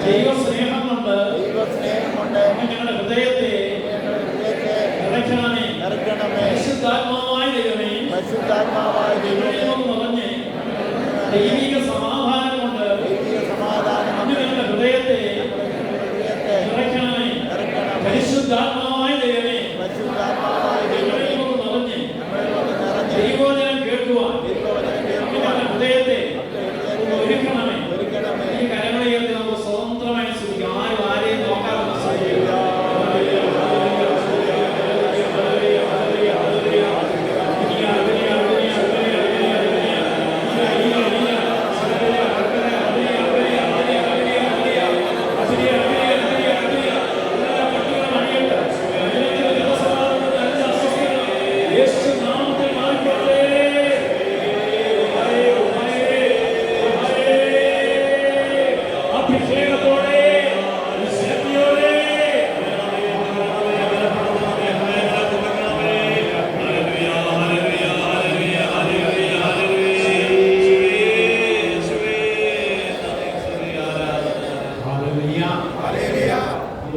ദൈവസ്നേഹം കൊണ്ട് ഞങ്ങളുടെ ഹൃദയത്തെ നിറയ്ക്കണമേ. പരിശുദ്ധാത്മാവായ ദൈവമേ, നിറഞ്ഞ് ദൈവിക സമാധാനം കൊണ്ട് ഞങ്ങളുടെ ഹൃദയത്തെ നിറയ്ക്കണമേ. പരിശുദ്ധാത്മാവായ ദൈവമേ, നിറഞ്ഞ് ദൈവവചനം കേൾക്കുവാൻ ഞങ്ങളുടെ ഹൃദയത്തെ ഒരുക്കണമേ. ഈ കരങ്ങളെ നമുക്ക് സ്വതന്ത്രമായി ശ്രദ്ധിക്കാം. ആരും ആരെയും നോക്കാതെ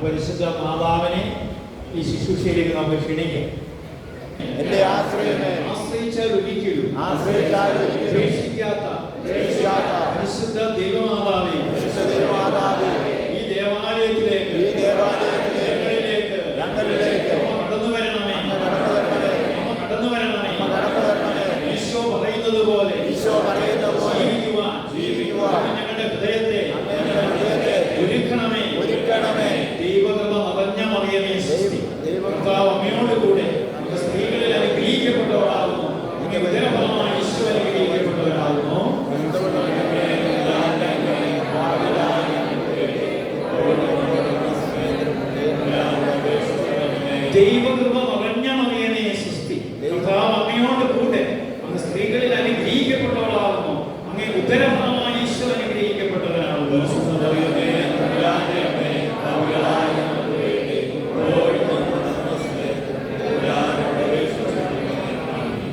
പരിശുദ്ധ മാതാവിനെ ഈ ശുശ്രൂഷയിലേക്ക് നമുക്ക് ക്ഷണിക്കാം. എന്റെ ആശ്രയമേ, ആശ്രയിച്ചാൽ ഒരിക്കലും പരിശുദ്ധ ദൈവമാതാവേ, ഈ ദേവാലയത്തിലേക്ക് ഞങ്ങളിലേക്ക് കടന്നു വരണമേ. ഈശോ പറയുന്നത് പോലെ ജീവിക്കുവാൻ ഞങ്ങളുടെ ഹൃദയത്തെ ഒരുക്കണമേ. ദൈവകൃപ നിറഞ്ഞ മറിയമേ സ്തുതി. കർത്താവ് അമ്മയോട് കൂടെ സ്ത്രീകളിൽ അനുഗ്രഹിക്കപ്പെട്ടവരാകുന്നു. ഉദരഫലമായി ഈശോ അനുഗ്രഹിക്കപ്പെട്ടവരാകുന്നു. ദൈവകൃപ നിറഞ്ഞ മറിയമേ സ്തുതി. കർത്താവ് അമ്മയോട് കൂടെ സ്ത്രീകളിൽ അനുഗ്രഹിക്കപ്പെട്ടവരാകുന്നു. അങ്ങേ ഉദരഫലമായി ഈശോ അനുഗ്രഹിക്കപ്പെട്ടവരാകുന്നു.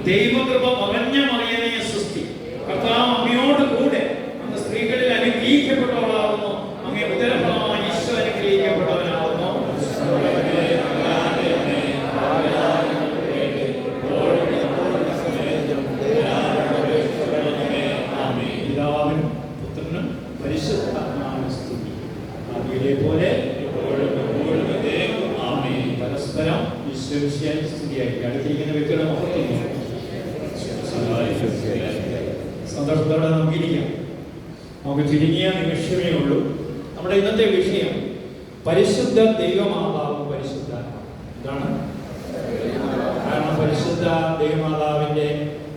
ദൈവകൃപ നിറഞ്ഞ മറിയമേ സ്തുതി. കർത്താവ് അമ്മയോട് കൂടെ അങ്ങ് സ്ത്രീകളിൽ അനുഗ്രഹിക്കപ്പെട്ടവളാകുന്നു. അങ്ങേ ഉദരഫലമായി ഈശോ അനുഗ്രഹിക്കപ്പെട്ടവനാകുന്നു. പിതാവിനും പുത്രനും പരിശുദ്ധാത്മാവിനും സ്തുതി. ആദിയിലെ പോലെ പരസ്പരം ഈശ്വരസ്യായി സ്തുതിയായി. അടുത്തിരിക്കുന്ന വ്യക്തിയുടെ മഹത്വം സന്തോഷത്തോടെ നമുക്കിരിക്കാം. നമുക്ക് ചുരുങ്ങിയ നിമിഷമേ ഉള്ളൂ. നമ്മുടെ ഇന്നത്തെ വിഷയം പരിശുദ്ധ ദൈവമാതാവ് പരിശുദ്ധ. ഇതാണ് കാരണം പരിശുദ്ധ ദൈവമാതാവിൻ്റെ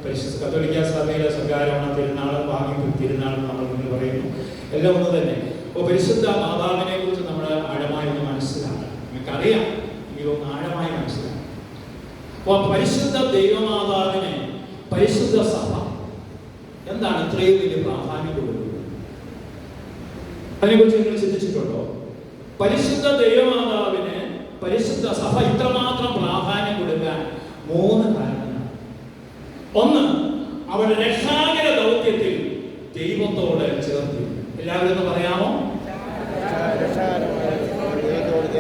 പരിശുദ്ധ കത്തോലിക്ക സഭയിലെ സ്വകാര്യമാണ് തിരുനാൾ, ഭാഗ്യം തിരുനാൾ നമ്മൾ മുന്നിൽ പറയുന്നു. എല്ലാം ഒന്ന് തന്നെ. അപ്പോൾ പരിശുദ്ധ മാതാവിനെ കുറിച്ച് നമ്മൾ ആഴമായി ഒന്ന് മനസ്സിലാക്കണം. നമുക്കറിയാം, ഇതൊന്ന് ആഴമായി മനസ്സിലാക്കണം. അപ്പോൾ പരിശുദ്ധ ദൈവമാതാവിനെ പരിശുദ്ധ സഭ എന്താണ് ഇത്രയും വലിയ പ്രാധാന്യം കൊടുക്കുന്നത്? അതിനെക്കുറിച്ച് നിങ്ങൾ ചിന്തിച്ചിട്ടുണ്ടോ? പരിശുദ്ധ ദൈവമാതാവിന് പരിശുദ്ധ സഭ ഇത്രമാത്രം പ്രാധാന്യം കൊടുക്കാൻ 3 കാരണങ്ങൾ. ഒന്ന്, അവരുടെ രക്ഷാകര ദൗത്യത്തിൽ ദൈവത്തോട് ചേർത്ത്. എല്ലാവരും ഒന്ന് പറയാമോ?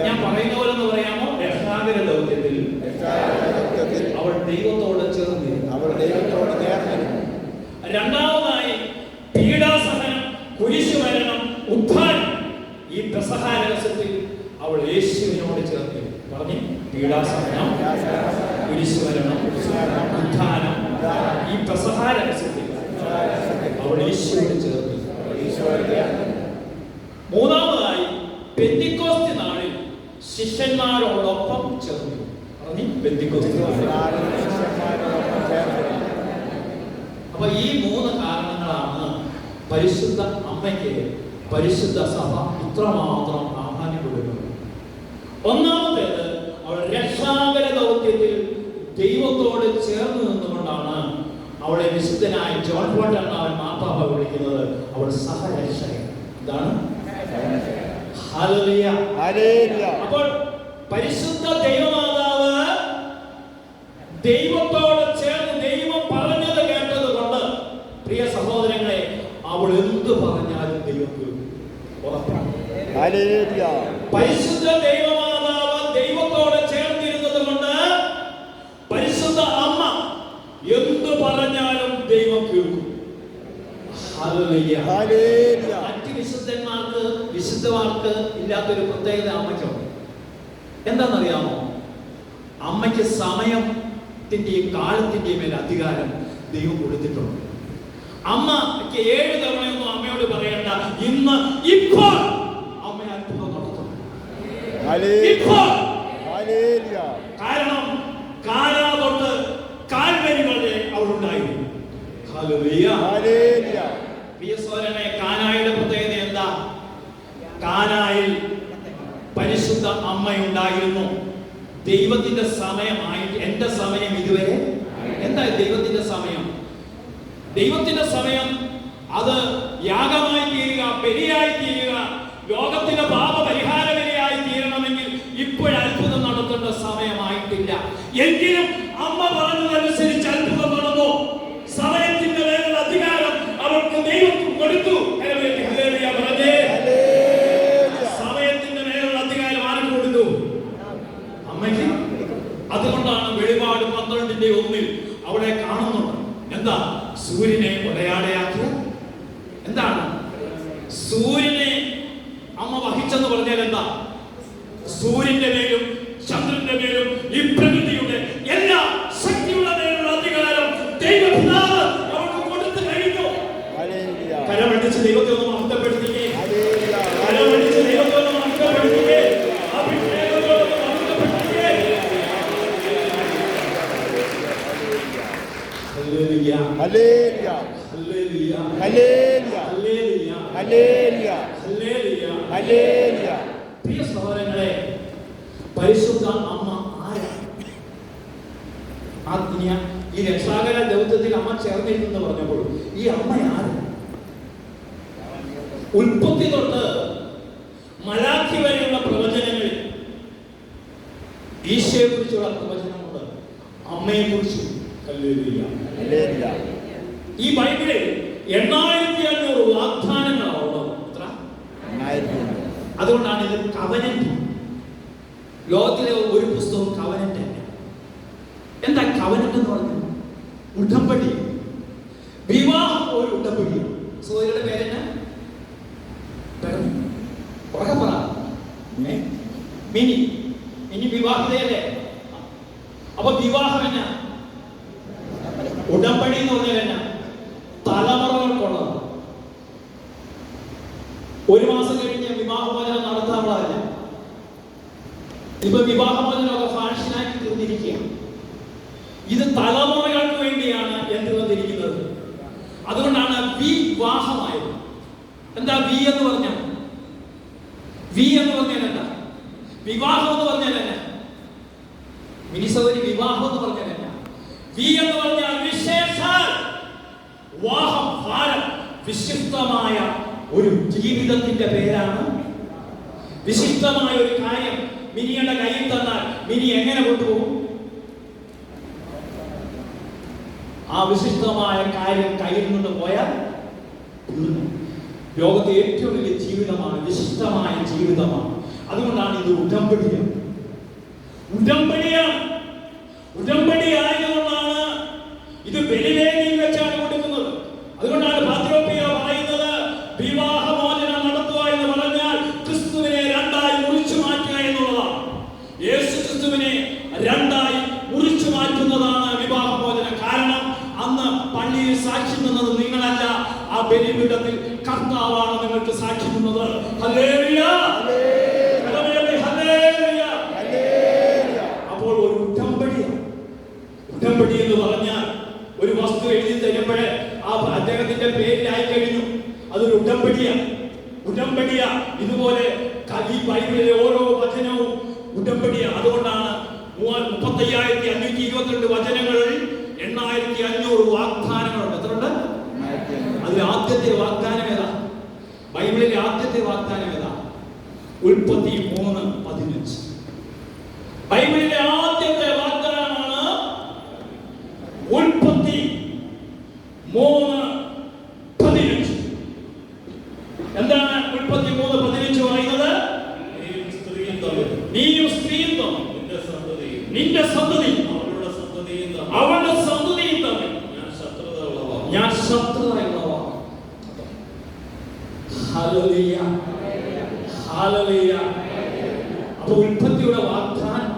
ഞാൻ പറയുന്ന പോലെ ഒന്ന് പറയാമോ? രക്ഷാകര ദൗത്യത്തിൽ അവൾ ദൈവത്തോട് ചേർന്ന്. രണ്ടാമതായി പീഡാസഹനം, കുരിശുമരണം, ഉത്ഥാനം. ഈ പെസഹ രഹസ്യത്തിൽ അവൾ യേശുവിനോട് ചേർന്ന്. പറഞ്ഞു, പീഡാസഹനം, കുരിശുമരണം, ഉത്ഥാനം. ഈ പെസഹ രഹസ്യത്തിൽ അവൾ യേശുവിനോട് ചേർന്ന്. മൂന്നാമതായി പെന്തിക്കോസ്ത് നാളിൽ ശിഷ്യന്മാരോടൊപ്പം ചേർന്നു. പറഞ്ഞു, പെന്തിക്കോസ്ത് നാളിൽ. അപ്പൊ ഈ 3 കാരണങ്ങളാണ് പരിശുദ്ധ അമ്മയ്ക്ക് പരിശുദ്ധ സഭ ഇത്രമാത്രം പ്രാധാന്യം കൊടുക്കുന്നത്. ഒന്നാമത്തേത്, അവൾ രക്ഷാകര ദൗത്യത്തിൽ ദൈവത്തോട് ചേർന്ന് നിന്നുകൊണ്ടാണ് അവളെ വിശുദ്ധനായ ജോൺ പോൾ രണ്ടാമൻ മാർപ്പാപ്പ വിളിക്കുന്നത് അവൾ സഹരക്ഷകൻ. ഇതാണ് ഹല്ലേലൂയ. അപ്പോൾ പരിശുദ്ധ ദൈവമാതാവ് ദൈവത്തോട് ചേർന്ന് ദൈവം പറഞ്ഞത് കേട്ടത് കൊണ്ട്, പ്രിയ സഹോദരങ്ങളെ, അവൾ എന്ത് പറഞ്ഞാലും ദൈവം ഉറപ്പാണ്. ഹല്ലേലൂയ. പരിശുദ്ധ ദൈവമാതാവ് ദൈവത്തോട് ചേർന്നിരുന്നത് കൊണ്ട് പരിശുദ്ധ അമ്മ എന്തു പറഞ്ഞാലും ദൈവം കേൾക്കും. ഹല്ലേലൂയ. ഹല്ലേലൂയ. മറ്റ് വിശുദ്ധമാർക്ക് ഇല്ലാത്തൊരു പ്രത്യേകത അമ്മയ്ക്കുണ്ട്. എന്താണെന്നറിയാമോ? അമ്മയ്ക്ക് സമയത്തിന്റെയും കാലത്തിന്റെയും മേൽ അധികാരം ദൈവം കൊടുത്തിട്ടുണ്ട്. അമ്മയ്ക്ക് 7 തവണയൊന്നും അമ്മയോട് പറയണ്ട, ഇന്ന് ഇപ്പോൾ അമ്മ അത്ഭുതം നടത്തും. ഹല്ലേലൂയ. കാരണം കാനാ തൊട്ട് കാൽവരി വരെ അവളുണ്ടായിരുന്നു. ഹല്ലേലൂയ. ഹല്ലേലൂയ. പ്രിയസഹോദരനെ, കാനായുടെ പ്രത്യേകത എന്താ? കാനായിൽ പരിശുദ്ധ അമ്മയുണ്ടായിരുന്നു. ദൈവത്തിന്റെ സമയമായി. എന്റെ സമയം ഇതുവരെ എന്താ ദൈവത്തിന്റെ സമയം? ദൈവത്തിന്റെ സമയം അത് യാഗമായി തീരുക, ബലിയായി തീരുക, ലോകത്തിന്റെ പാപപരിഹാര ബലിയായി തീരണമെങ്കിൽ ഇപ്പോഴത്ഭുതം നടത്തേണ്ട സമയമായിട്ടില്ല. എങ്കിലും അമ്മ പറഞ്ഞതനുസരിച്ച് അത്ഭുതം നടന്നു. സമയത്തിന്റെ മേലുള്ള അധികാരം അവർക്ക് ദൈവം കൊടുത്തു. സമയത്തിന്റെ മേലുള്ള അധികാരം ആർക്ക് കൊടുത്തു? അമ്മയ്ക്ക്. അതുകൊണ്ടാണ് വെളിപാട് 12:1 അവിടെ കാണുന്നുണ്ട്. എന്താ? സൂര്യനെ ഒരയാടയാക്കിയ എന്താണ്? സൂര്യനെ അമ്മ വഹിച്ചെന്ന് പറഞ്ഞാൽ എന്താ? സൂര്യന്റെ മേലും ചന്ദ്രന്റെ മേലും ഈ പ്രകൃതിയുടെ എല്ലാ ശക്തിയുള്ള മേലുള്ള അധികാരം ദൈവപിതാവ് അവർക്ക് കൊടുത്തു കഴിഞ്ഞു. കരമടിച്ച് ദൈവത്തെ ഒന്ന് മഹത്വപ്പെടുത്തിക്കേ. കരമടിച്ച് ദൈവത്തെ ഒന്ന് മഹത്വപ്പെടുത്തിക്കേ. അഭിഷേകത്തോടെ മഹത്വപ്പെടുത്തിക്കേ. ഹല്ലേലൂയ. ഹല്ലേലൂയ. ഹല്ലേലൂയ. ഹല്ലേലൂയ. ഹല്ലേലൂയ. ഹല്ലേലൂയ. ഹല്ലേലൂയ. ഹല്ലേലൂയ. പ്രിയ സഹോദരങ്ങളെ, പരിശുദ്ധ അമ്മ ആരാണ്? ഈ രക്ഷാകര ദൗത്യത്തിൽ അമ്മ ചേർന്നിരുന്നെന്ന് പറഞ്ഞപ്പോൾ ഈ അമ്മ ആര്? ഉൽപ്പത്തി തൊട്ട് മലാഖി വരെയുള്ള പ്രവചനങ്ങളിൽ ഈശോയെ കുറിച്ചുള്ള പ്രവചനമുണ്ട്, അമ്മയെ കുറിച്ച്. ഹല്ലേലൂയ. ഹല്ലേലൂയ. ഈ ബൈബിളിൽ 8500 വാഗ്ദാനങ്ങളാണ്. എത്ര? 8500. അതുകൊണ്ടാണ് ഇത് കവനന്റ്. ലോകത്തിലെ ഒരു പുസ്തകം കവനന്റ് അല്ല. എന്താ കവനന്റ് എന്ന് പറഞ്ഞത്? ഉടമ്പടി. വിവാഹം ഒരു ഉടമ്പടിയാണ്. സോദരിയുടെ പേരെന്നാ? മിനി. മിനി വിവാഹിതയല്ലേ? അപ്പൊ വിവാഹം എന്നാ? ഉടമ്പടി എന്ന് പറഞ്ഞാൽ എന്നാ? തലമുറകൾക്കുള്ളതാണ്. ഒരു മാസം കഴിഞ്ഞ് വിവാഹമോചനം നടത്താനുള്ളതല്ല. ഇപ്പൊ വിവാഹമോചനമൊക്കെ ഫാഷനാക്കി തീർന്നിരിക്കുകയാണ്. ഇത് തലമുറകൾക്ക് വേണ്ടിയാണ് എന്ത് വന്നിരിക്കുന്നത്. അതുകൊണ്ടാണ് വിവാഹമായത്. എന്താ വി എന്ന് പറഞ്ഞാൽ? വി എന്ന് പറഞ്ഞാൽ എന്താ? വിവാഹം എന്ന് പറഞ്ഞാൽ എന്നാ? മിനിസൗരി വിവാഹം എന്ന് പറഞ്ഞാൽ എന്നാ? വി എന്ന് പറഞ്ഞാൽ വിശേഷാൽ. വിവാഹം ഭാരം, വിശിഷ്ടമായ ഒരു ജീവിതത്തിന്റെ പേരാണ്. വിശിഷ്ടമായ ഒരു കാര്യം മിനിയുടെ കയ്യിൽ തന്നാൽ മിനി എങ്ങനെ കൊണ്ടുപോകും? ആ വിശിഷ്ടമായ കാര്യം കയ്യിൽ നിന്ന് പോയാൽ ലോകത്തെ ഏറ്റവും വലിയ ജീവിതമാണ്, വിശിഷ്ടമായ ജീവിതമാണ്. അതുകൊണ്ടാണ് ഇത് ഉടമ്പടിയാണ്. ഉടമ്പടിയാണ്. ഉടമ്പടി ആയതുകൊണ്ടാണ് ഇത് ബലിവേദിയിൽ വെച്ചാണ് കൊടുക്കുന്നത്. അതുകൊണ്ടാണ് പാത്രോപ്പിയ പറയുന്നത് വിവാഹമോചനം നടത്തുക എന്ന് പറഞ്ഞാൽ ക്രിസ്തുവിനെ രണ്ടായി മുറിച്ചു മാറ്റുക എന്നുള്ളതാണ്. യേശു ക്രിസ്തുവിനെ രണ്ടായി മുറിച്ചു മാറ്റുന്നതാണ് വിവാഹമോചനം. കാരണം അന്ന് പള്ളിയിൽ സാക്ഷി നിന്നത് നിങ്ങളല്ല, ആ ബലിപീഠത്തിൽ കർത്താവാണ് നിങ്ങൾക്ക് സാക്ഷി നിന്നത്. ഹല്ലേലൂയ. അപ്പോൾ ഒരു ഉടമ്പടിയാണ്. ഉടമ്പടി എന്ന് പറഞ്ഞാൽ ഒരു വസ്തു എഴുതി തരുമ്പോഴേ ആ അദ്ദേഹത്തിന്റെ പേരിലായി കഴിഞ്ഞു, അതൊരു ഉടമ്പടിയാണ്. ഉടമ്പടിയാ. ഇതുപോലെ ഈ ബൈബിളിലെ ഓരോ വചനവും ഉടമ്പടിയാണ്. അതുകൊണ്ടാണ് 35,522 വചനങ്ങളിൽ 8500 വാഗ്ദാനങ്ങളുണ്ട്. എത്രയുണ്ട്? അതിൽ ആദ്യത്തെ വാഗ്ദാനം ഏതാ? ബൈബിളിലെ ആദ്യത്തെ വാഗ്ദാനം ഏതാ? ഉൽപ്പത്തി 3:15. ബൈബിളിലെ ആദ്യത്തെ വാഗ്ദാനമാണ് ഉൽപ്പത്തി 3:15. എന്താണ് ഉൽപ്പത്തി 3:15 പറയുന്നത്? നിന്റെ സന്തതി അവളുടെ സന്തതിയും തമ്മിൽ ഞാൻ ശത്രുതയുള്ളവാ. Hallelujah, hallelujah. അപ്പൊ ഉൽപ്പത്തിയുടെ വാഗ്ദാനം,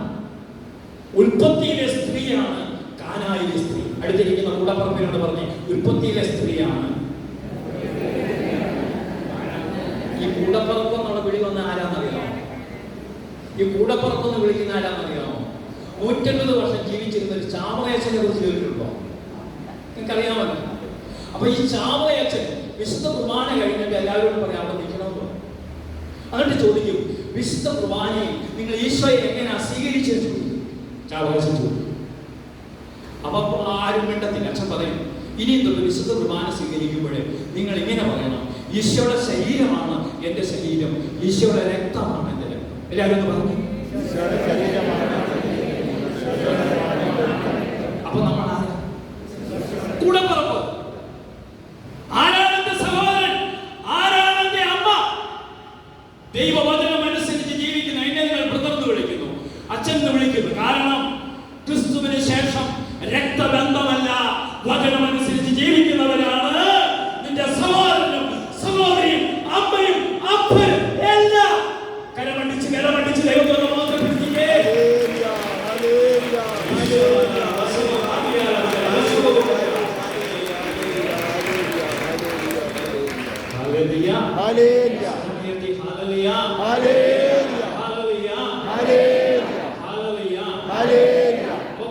ഉൽപ്പത്തിയിലെ സ്ത്രീയാണ് കാനായിലെ സ്ത്രീ. അടുത്തിരിക്കുന്ന കൂടപ്പറമ്പിനോട് പറഞ്ഞേ, ഉൽപ്പത്തിയിലെ സ്ത്രീയാണ്. ഈ കൂടപ്പറപ്പ് എന്നുള്ള വിളി വന്ന ആരാന്നറിയാമോ? ഈ കൂടപ്പറപ്പ് എന്ന് വിളിക്കുന്ന ആരാന്നറിയാമോ? 150 വർഷം ജീവിച്ചിരുന്ന ഒരു ചാവറയച്ചനെ കുറിച്ച് കേട്ടിട്ടുണ്ടോ? നിങ്ങൾക്കറിയാമല്ലോ. അപ്പൊ ഈ ചാവറയച്ചൻ വിശുദ്ധ കുർബാന കഴിഞ്ഞിട്ട് എല്ലാവരോടും പറയാം അവിടെ നിൽക്കണമെന്ന്. എന്നിട്ട് ചോദിക്കും, വിശുദ്ധ കുർബാനയിൽ നിങ്ങൾ ഈശോയെ എങ്ങനെയാ സ്വീകരിച്ചു? ചാവറയച്ചൻ ചോദിക്കും. അപ്പൊ ആരും മിണ്ടത്തില്ല. അച്ഛൻ പറയും, ഇനിയും തൊട്ട് വിശുദ്ധ കുർബാന സ്വീകരിക്കുമ്പോഴേ നിങ്ങൾ ഇങ്ങനെ പറയണം, ഈശോയുടെ ശരീരമാണ് എന്റെ ശരീരം, ഈശോയുടെ രക്തമാണ് എന്റെ രക്തം. എല്ലാവരും ഒന്ന് പറഞ്ഞു. അപ്പൊ നമ്മൾ കൂടപ്പറപ്പ്. ആരാണെന്റെ സഹോദരൻ? ആരാണെന്റെ അമ്മ? ദൈവവചനം അനുസരിച്ച് ജീവിക്കുന്ന എന്നെ നിങ്ങൾ ബ്രദർ എന്ന് വിളിക്കുന്നു, അച്ഛൻ എന്ന് വിളിക്കുന്നു. കാരണം ക്രിസ്തുവിന് ശേഷം രക്തബന്ധമല്ല, വചനമനുസരിച്ച് ജീവിക്കുന്നവരാണ് നിന്റെ സഹോദരനും സഹോദരിയും അമ്മയും അപ്പനും എല്ലാം. കരമടിച്ച് കരമടിച്ച് ദൈവത്തോട് മാത്രം പിടിക്കേ.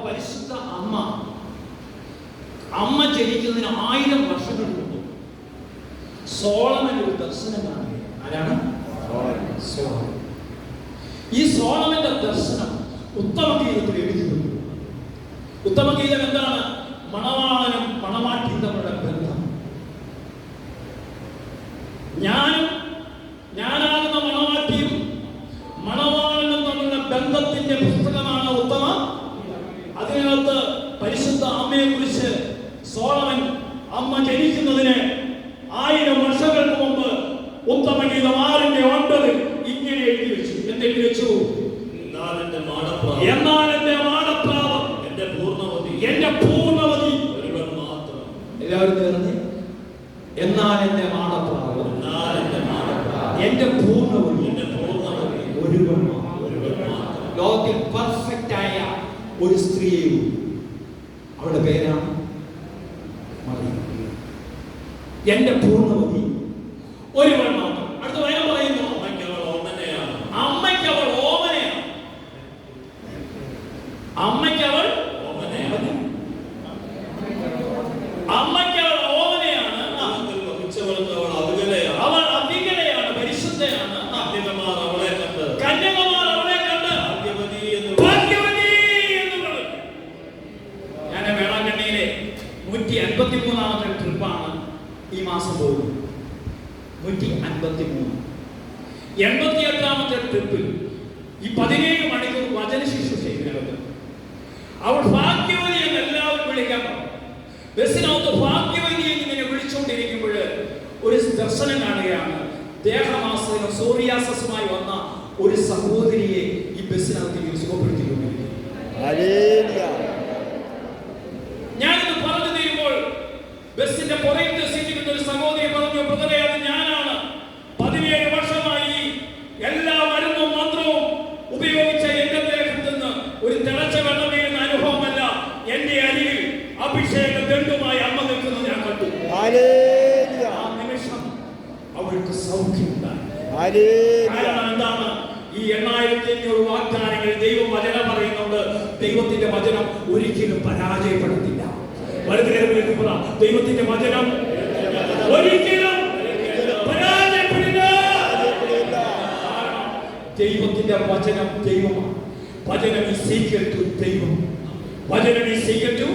പരിശുദ്ധ അമ്മ ജനിക്കുന്നതിന് 1000 വർഷങ്ങൾക്ക് മുമ്പ് സോളമൻ ഒരു ദർശനം കാണുക. ആരാണ്? സോളമൻ. ഈ സോളമന്റെ ദർശനം ഉത്തമഗീതത്തിൽ എഴുതിയിട്ടുണ്ട്. ഉത്തമഗീതം എന്താണ്? മണവാളനും മണവാട്ടിയും തമ്മിലുള്ള ബന്ധം. ഞാനാകുന്ന മണവാട്ടിയും മണവാളനും തമ്മിലുള്ള ബന്ധത്തിന്റെ പുസ്തകമാണ് ഉത്തമ. അതിനകത്ത് പരിശുദ്ധ അമ്മയെ കുറിച്ച് സോളമൻ അമ്മ ജനിക്കുന്നതിന് 1000 വർഷങ്ങൾക്ക് മുമ്പ് ഉത്തമഗീതം 6:9 ഇങ്ങനെ എഴുതി വെച്ചു. എന്തെഴുതി വെച്ചു? എന്നാൽ എന്റെ മാടപ്രാവം എന്റെ പൂർണ്ണവതി ഒരുവൻ മാത്രം. എല്ലാവരും നേർന്ന്, എന്നാൽ എന്റെ മാടപ്രാവം എന്റെ പൂർണ്ണവതി ഒരുവൻ മാത്രം. ലോകത്തിൽ പെർഫെക്റ്റ് ആയ ഒരു സ്ത്രീയും അവളുടെ പേരാണ് മറിയം. എന്റെ പൂർണ്ണവതി ഒരുവൻ മാത്രം. അടുത്ത വചനം പറയുന്നു, അമ്മയ്ക്ക് അവൾ ഓമനയാണ്. അമ്മയ്ക്ക് അവൾ ഓമനയാണ്. അമ്മയ്ക്ക് അവൾ ഓമനയാണ്. അമ്മയ്ക്ക് അവൾ ഓമനയാണ്. അവൾ അവികലയാണ്, പരിശുദ്ധയാണ്. കന്യകമാർ അവളെ കണ്ട് ഭാഗ്യവതി എന്ന് പറഞ്ഞു. ഞാൻ വേളാങ്കണ്ണിയിലെ 153ാമത്തെ ട്രിപ്പാണ് ഈ മാസം പോകുന്നത്. 153. 88ാമത്തെ ട്രിപ്പിൽ ഈ 17 മണിക്കൂർ വചന ശുശ്രൂഷ ഇതിനകത്ത്. അവൾ ഭാഗ്യവതി എന്ന് എല്ലാവരും വിളിക്കാൻ പറഞ്ഞു. ബസ്സിനകത്ത് ഭാഗ്യവതി എന്നിങ്ങനെ വിളിച്ചുകൊണ്ടിരിക്കുമ്പോൾ ഒരു ദർശനം കാണുകയാണ്. ദേഹമാസകലം സോറിയാസസുമായി വന്ന ഒരു സഹോദരിയെ ഈ ബസ്സിനകത്ത് സുഖപ്പെടുത്തിക്കൊണ്ടിരിക്കുന്നു. ഞാനിത് പറഞ്ഞു തരുമ്പോൾ ബസ്സിന്റെ പുറത്തെ സീറ്റിൽ ഒരു സഹോദരി പറഞ്ഞു, ബ്രദറെ അത് ഞാനാണ്. 17 വർഷമായി എല്ലാ മരുന്നും മന്ത്രവും ഉപയോഗിച്ച എന്റെ ദേഹത്ത് നിന്ന് ഒരു തിളച്ച വെള്ളം വീഴുന്ന അനുഭവമല്ല. എന്റെ അരികിൽ അഭിഷേക ദണ്ഡുമായി അമ്മ നിൽക്കുന്നത് ഞാൻ കണ്ടു. ആ നിമിഷം അവൾക്ക് സൗഖ്യമുണ്ടായി. കാരണം എന്താണ്? ഈ 8500 വാഗ്ദാനങ്ങൾ ദൈവം വചനം പറയുന്നുണ്ട്. ദൈവത്തിന്റെ വചനം ഒരിക്കലും പരാജയപ്പെടുത്തില്ല. ദൈവത്തിന്റെ വചനം ഒരിക്കലും പരാജയപ്പെടില്ല. ദൈവത്തിന്റെ വചനം ദൈവമാണ്. വചനം ഈസ് ഈക്വൽ ടു ദൈവം. വചനം ഈസ് ഈക്വൽ ടു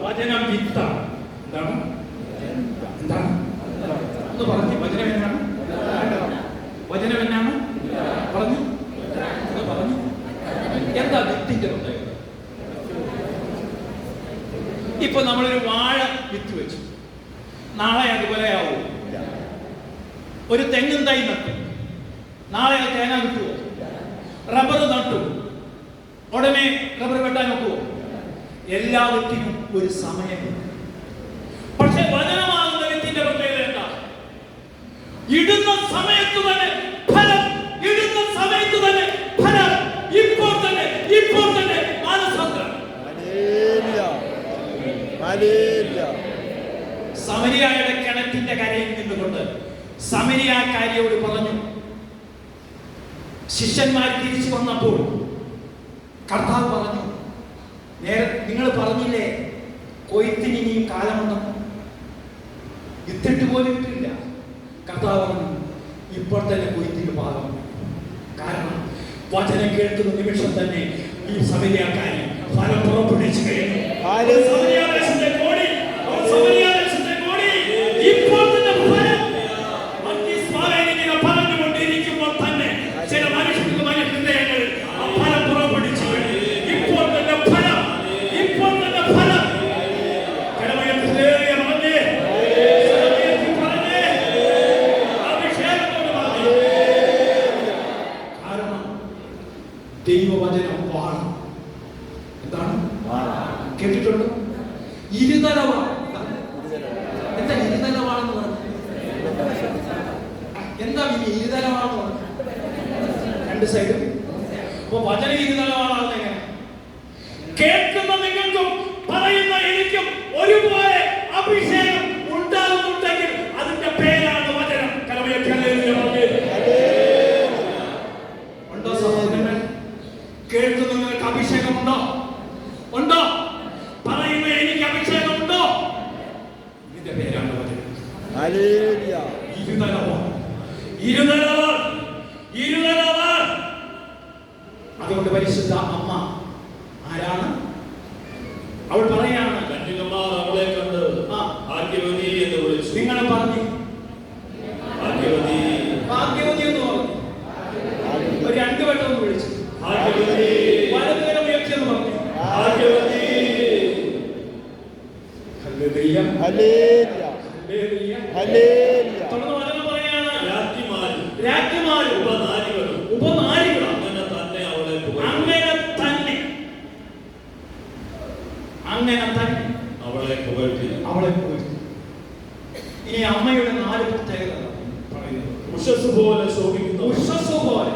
വചനം വിത്താണ്. എന്താണ്? എന്താണ്? ഒന്ന് പറഞ്ഞു. വചനം എന്നാണ്? വചനം എന്നാണ് പറഞ്ഞു? പറഞ്ഞു. എന്താ വിത്തിന്റെ പ്രത്യേകത? ഇപ്പൊ നമ്മളൊരു വാഴ വിത്ത് വെച്ചു, നാളെ അതുപോലെ ആവും. ഒരു തെങ്ങും തൈ നട്ടു, നാളെ തേങ്ങ കിട്ടുമോ? റബ്ബർ നട്ടു, ഉടനെ റബ്ബർ വെട്ടാൻ നോക്കുമോ? എല്ലാത്തിനും ഒരു സമയമുണ്ട്. പക്ഷെ വചനമാകുന്ന വ്യക്തിന്റെ പ്രത്യേകത എന്താ? ഇടുന്ന സമയത്ത് തന്നെ ഫലം, ഇടുന്ന സമയത്ത് തന്നെ ഫലം, ഇപ്പോൾ തന്നെ മാനസാന്തരം. സമരിയായുടെ കിണറ്റിന്റെ കരയിൽ നിന്നുകൊണ്ട് സമരിയാക്കാരിയോട് പറഞ്ഞു, ശിഷ്യന്മാർ തിരിച്ചു വന്നപ്പോൾ കർത്താവ് പറഞ്ഞു, നിങ്ങൾ പറഞ്ഞില്ലേ കൊയ്ത്തിന് ഇനിയും കാലമുണ്ടെന്ന്, വിത്തിട്ട് പോലും ഇട്ടില്ല. കർത്താവ് പറഞ്ഞു, ഇപ്പോൾ തന്നെ കൊയ്ത്തിന് പാകം. കാരണം വചനം കേൾക്കുന്ന നിമിഷം തന്നെ ഈ സമരിയാക്കാരി ഫലം പുറപ്പെടുവിച്ചു കഴിഞ്ഞു. ഇപ്പോൾ തന്നെ പറഞ്ഞുകൊണ്ടിരിക്കുമ്പോൾ തന്നെ ചില മനുഷ്യർക്ക് ഹൃദയങ്ങളിൽ ഫലം പുറപ്പെടുവിച്ചു കഴിഞ്ഞു. ഇപ്പോൾ തന്നെ ഫലം, ഇപ്പോൾ തന്നെ ഫലം. ദൈവവചനം വാണം. എന്താണ് കേട്ടിട്ടുണ്ടോ? ഇരുതലവാണ്. എന്താ ഇരുതലവാണെന്ന് പറഞ്ഞു? എന്താ ഇരുതലവാണെന്ന് പറഞ്ഞു? രണ്ട് സൈഡും. അപ്പൊ വചനം ഇരുതലവാണെന്ന് എങ്ങനെ? കേൾക്കുന്ന നിങ്ങൾക്കും പറയുന്ന എനിക്കും ഒരുപോലെ അഭിഷേകം ഉണ്ടാകുന്നുണ്ടെങ്കിൽ അതിന്റെ പേരാണ് വചനം. ഉണ്ടോ സഹോദരങ്ങൾ? കേൾക്കുന്നവർക്ക് അഭിഷേകമുണ്ടോ? ഉണ്ടോ? പറയുന്ന എനിക്ക് അഭിഷേകമുണ്ടോ? ഇതിന്റെ പേരാണ് വചനം. ഇരുതലവാൻ. അതുകൊണ്ട് പരിശുദ്ധ അമ്മ ആരാണ്? അവൾ പറയാണ്, കന്യകമാർ അവളെ കണ്ട് ഭാഗ്യവതി എന്ന് വിളിച്ചു. നിങ്ങൾ പറഞ്ഞു ഭാഗ്യവതി, ഭാഗ്യവതി എന്ന് പറഞ്ഞു. ഒരു രണ്ടു വട്ടം ഒന്ന് വിളിച്ചു. ഭാഗ്യവതി, വലതുകരം ഉയർത്തിയെന്ന് പറഞ്ഞു. ഭാഗ്യവതി. ഹല്ലേലൂയ, ഹല്ലേലൂയ, ഹല്ലേലൂയ, ഹല്ലേലൂയ. തുടർന്ന് വചനം പറയാണ്, രാജ്ഞിമാരും ഉപനാരികളും അങ്ങനെ തന്നെ അവളെ പുകഴ്ത്തി. അങ്ങനെ തന്നെ അവളെ പുകഴ്ത്തി. ഇനി അമ്മയുടെ 4 പ്രത്യേകത പറയുന്നു. ഉഷസ് പോലെ ശോഭിക്കുന്നു. ഉഷസ് പോലെ.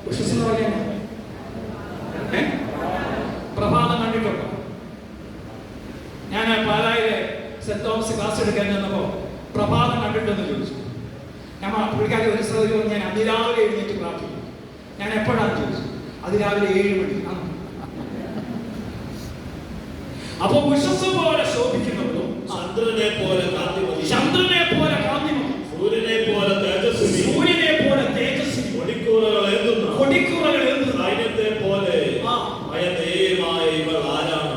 ഉഷസ് എന്ന് പറയാൻ പ്രഭാതം കണ്ടിട്ടുണ്ടോ? ഞാൻ പാലായിലെ സെന്റ് തോമസ് ക്ലാസ് എടുക്കാൻ ചെന്നപ്പോ പ്രഭാതം കണ്ടിട്ടെന്ന് ചോദിച്ചു. ഞാൻ പുള്ളിക്കാരി ഒരു സ്ഥലത്ത് ഞാൻ അതിരാവിലെ എഴുന്നേറ്റ് പ്രാർത്ഥിക്കും. ഞാൻ എപ്പോഴാണ് ചോദിച്ചു? അതിരാവിലെ 7 മണി. അപ്പൊ ഉഷസ് പോലെ ശോഭിക്കുന്നവരും ചന്ദ്രനെ പോലെ കാന്തിമതി, സൂര്യനെ പോലെ തേജസ്വിനി, കൊടിക്കൂറകൾ ഏന്തുന്ന സൈന്യത്തെ പോലെ ഭയനേയമായ ഇവൾ ആരാണ്?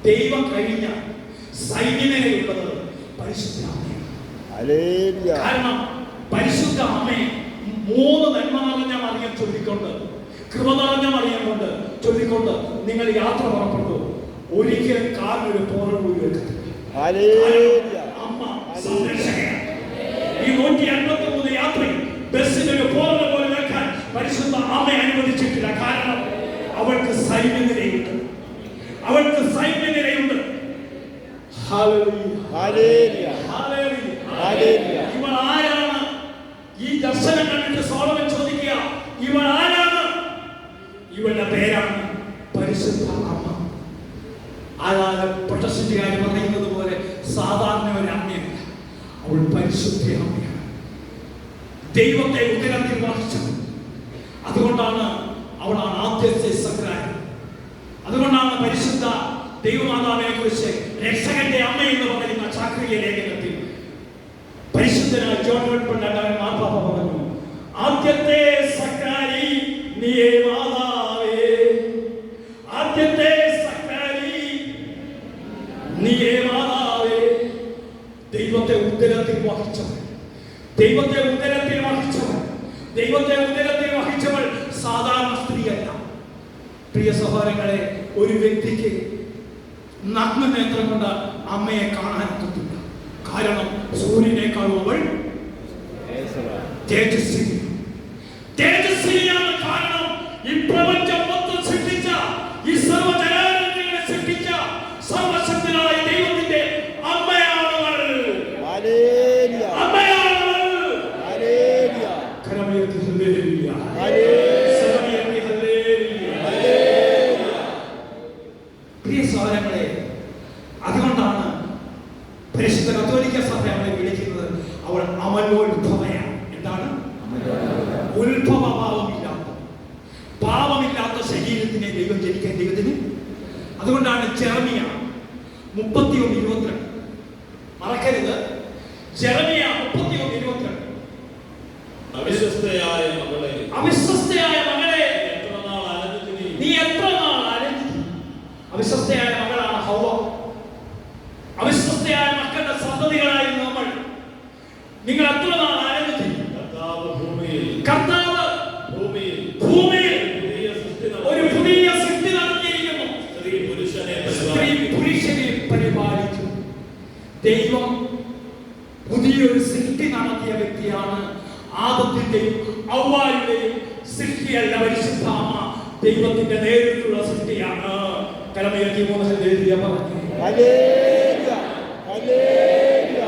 ദൈവം കഴിഞ്ഞ സൈന്യമേലുള്ളത് പരിശുദ്ധ അമ്മയാണ്. കാരണം പരിശുദ്ധ അമ്മയെ 3 നന്മ നിറഞ്ഞ മറിയം ചൊല്ലിക്കൊണ്ട്, കൃപ നിറഞ്ഞ മറിയം കൊണ്ട് ചൊല്ലിക്കൊണ്ട് നിങ്ങൾ യാത്ര പുറപ്പെട്ടു. ഒരിക്കലും കാലിനൊരു പോറൽ പോയി വെക്കത്തില്ല. അമ്മ സംരക്ഷകയാണ്. ഈ 153 യാത്രയിൽ ബസ്സിനൊരു പോറൽ പോലെ വെക്കാൻ പരിശുദ്ധ അമ്മ അനുവദിച്ചിട്ടില്ല. കാരണം അവൾക്ക് സൈന്യനിരയുണ്ട്. ഇവൾ ആരാണ്? ഈ ദർശനം കണ്ടിട്ട് സോളമൻ ചോദിക്കുക, ഇവൾ ആരാണ്? ഇവളുടെ പേരാണ് പരിശുദ്ധ അമ്മ. അതായത് പ്രൊട്ടസ്റ്റന്റുകാർ പറയുന്നത് പോലെ സാധാരണ ഒരു അമ്മയല്ല, അവൾ പരിശുദ്ധ അമ്മയാണ്. ദൈവത്തെ ഉദരത്തിൽ വഹിച്ചത്. അതുകൊണ്ടാണ് അവളാണ് ആദ്യത്തെ സക്രാരി. അതുകൊണ്ടാണ് പരിശുദ്ധ ദൈവമാതാവിനെ കുറിച്ച് രക്ഷകന്റെ അമ്മ എന്ന് പറയുന്ന ചാക്രിക ലേഖനത്തിൽ പരിശുദ്ധനായ ജോൺ വെളിപ്പെടുത്താൻ മാർപ്പാപ്പ പറഞ്ഞു, ആദ്യത്തെ സക്രാരി നീയേ മാതാവേ, ആദ്യത്തെ സക്രാരി നീയേ മാതാവേ. ദൈവത്തെ ഉദരത്തിൽ വഹിച്ചവൾ സാധാരണ സ്ത്രീയല്ല. പ്രിയ സഹോദരങ്ങളെ, ഒരു വ്യക്തിക്ക് നഗ്നനേത്രം കൊണ്ട് അമ്മയെ കാണാൻ പറ്റില്ല. കാരണം സൂര്യനേക്കാൾ അവൾ തേജസ്വിനിയാണ്. കാരണം ഈ പ്രപഞ്ചം പരിശുദ്ധ കത്തോലിക്ക സഭ അവളെ വിളിക്കുന്നത് അവൾ അമലോത്ഭവയാണ്. എന്താണ്? ഉത്ഭവഭാവമില്ലാത്ത, പാപമില്ലാത്ത ശരീരത്തിനെ ദൈവം ജനിക്കാൻ ദൈവത്തിന്. അതുകൊണ്ടാണ് ജെറമിയ 31:22 മറക്കരുത്. ജെറമിയ 31:22 അവിശ്വസ്തയായ മകളെ, അവിശ്വസ്തയായ മകളെ, എത്ര നാൾ അലഞ്ഞു നീ എത്ര നാൾ അലഞ്ഞു. അവിശ്വസ്തയായ മകളാണ് ഹൗവ. അവിശ്വസ്തയായ മക്കളുടെ സന്തതികളായിരുന്നു നമ്മൾ. നിങ്ങൾ എത്ര നാൾ അലഞ്ഞു. കർത്താവ് ഭൂമിയിൽ ഒരു പുതിയ സൃഷ്ടി നടത്തിയിരിക്കുന്നു. സ്ത്രീ പുരുഷനെ പരിപാലിച്ചു. ദൈവം പുതിയൊരു സൃഷ്ടി നടത്തിയ വ്യക്തിയാണ്. ആദത്തിന്റെയും ഹവ്വായുടെയും സൃഷ്ടിയല്ല പരിശുദ്ധാമ, ദൈവത്തിന്റെ നേരിട്ടുള്ള സൃഷ്ടിയാണ്. കരമയത്തി 3 പറഞ്ഞു. ഹല്ലേലൂയ, ഹല്ലേലൂയ,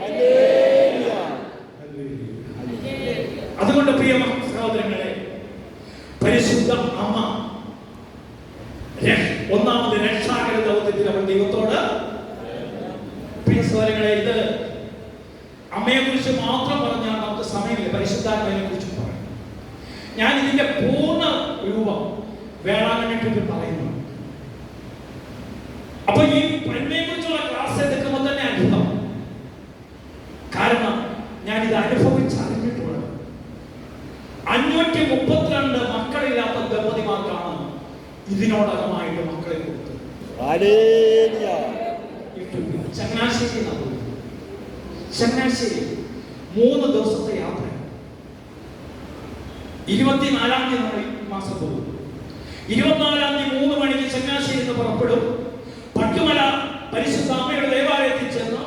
ഹല്ലേലൂയ. അതുകൊണ്ട് പ്രിയ സഹോദരങ്ങളെ, പരിശുദ്ധ അമ്മ ഒന്നാമത് രക്ഷാകര ദൗത്യത്തിൽ അവൾ ദൈവത്തോട്. പ്രിയ സഹോദരങ്ങളെ, ഇത് അമ്മയെ കുറിച്ച് മാത്രം പറഞ്ഞാൽ നമുക്ക് സമയമില്ല. പരിശുദ്ധാത്മാവിനെ കുറിച്ച് പറയാം. ഞാൻ ഇതിന്റെ പൂർണ്ണ രൂപം വേളാങ്കണ്ണിക്ക് പറയുന്നു. അപ്പൊ ഈ പെണ്ണിനെ കുറിച്ചുള്ള ക്ലാസ് എടുക്കുമ്പോൾ തന്നെ അത്ഭുതം. കാരണം ഞാൻ ഇത് അനുഭവിച്ചറിഞ്ഞിട്ടുള്ളത്. 532 മക്കളില്ലാത്ത ദമ്പതിമാർക്കാണ് ഇതിനോടകമായിട്ട് മക്കളെ കൊടുത്തത്. ഹല്ലേലൂയ. ചങ്ങനാശ്ശേരി ചങ്ങനാശ്ശേരി 3 ദിവസത്തെ യാത്ര. 24-ാം തീയതി മാസം പോകും. 24-ാം തീയതി 3 മണിക്ക് ചങ്ങനാശ്ശേരി പുറപ്പെടും. പട്ടുമല പരിശുദ്ധ അമ്മയുടെ ദേവാലയത്തിൽ ചെന്ന്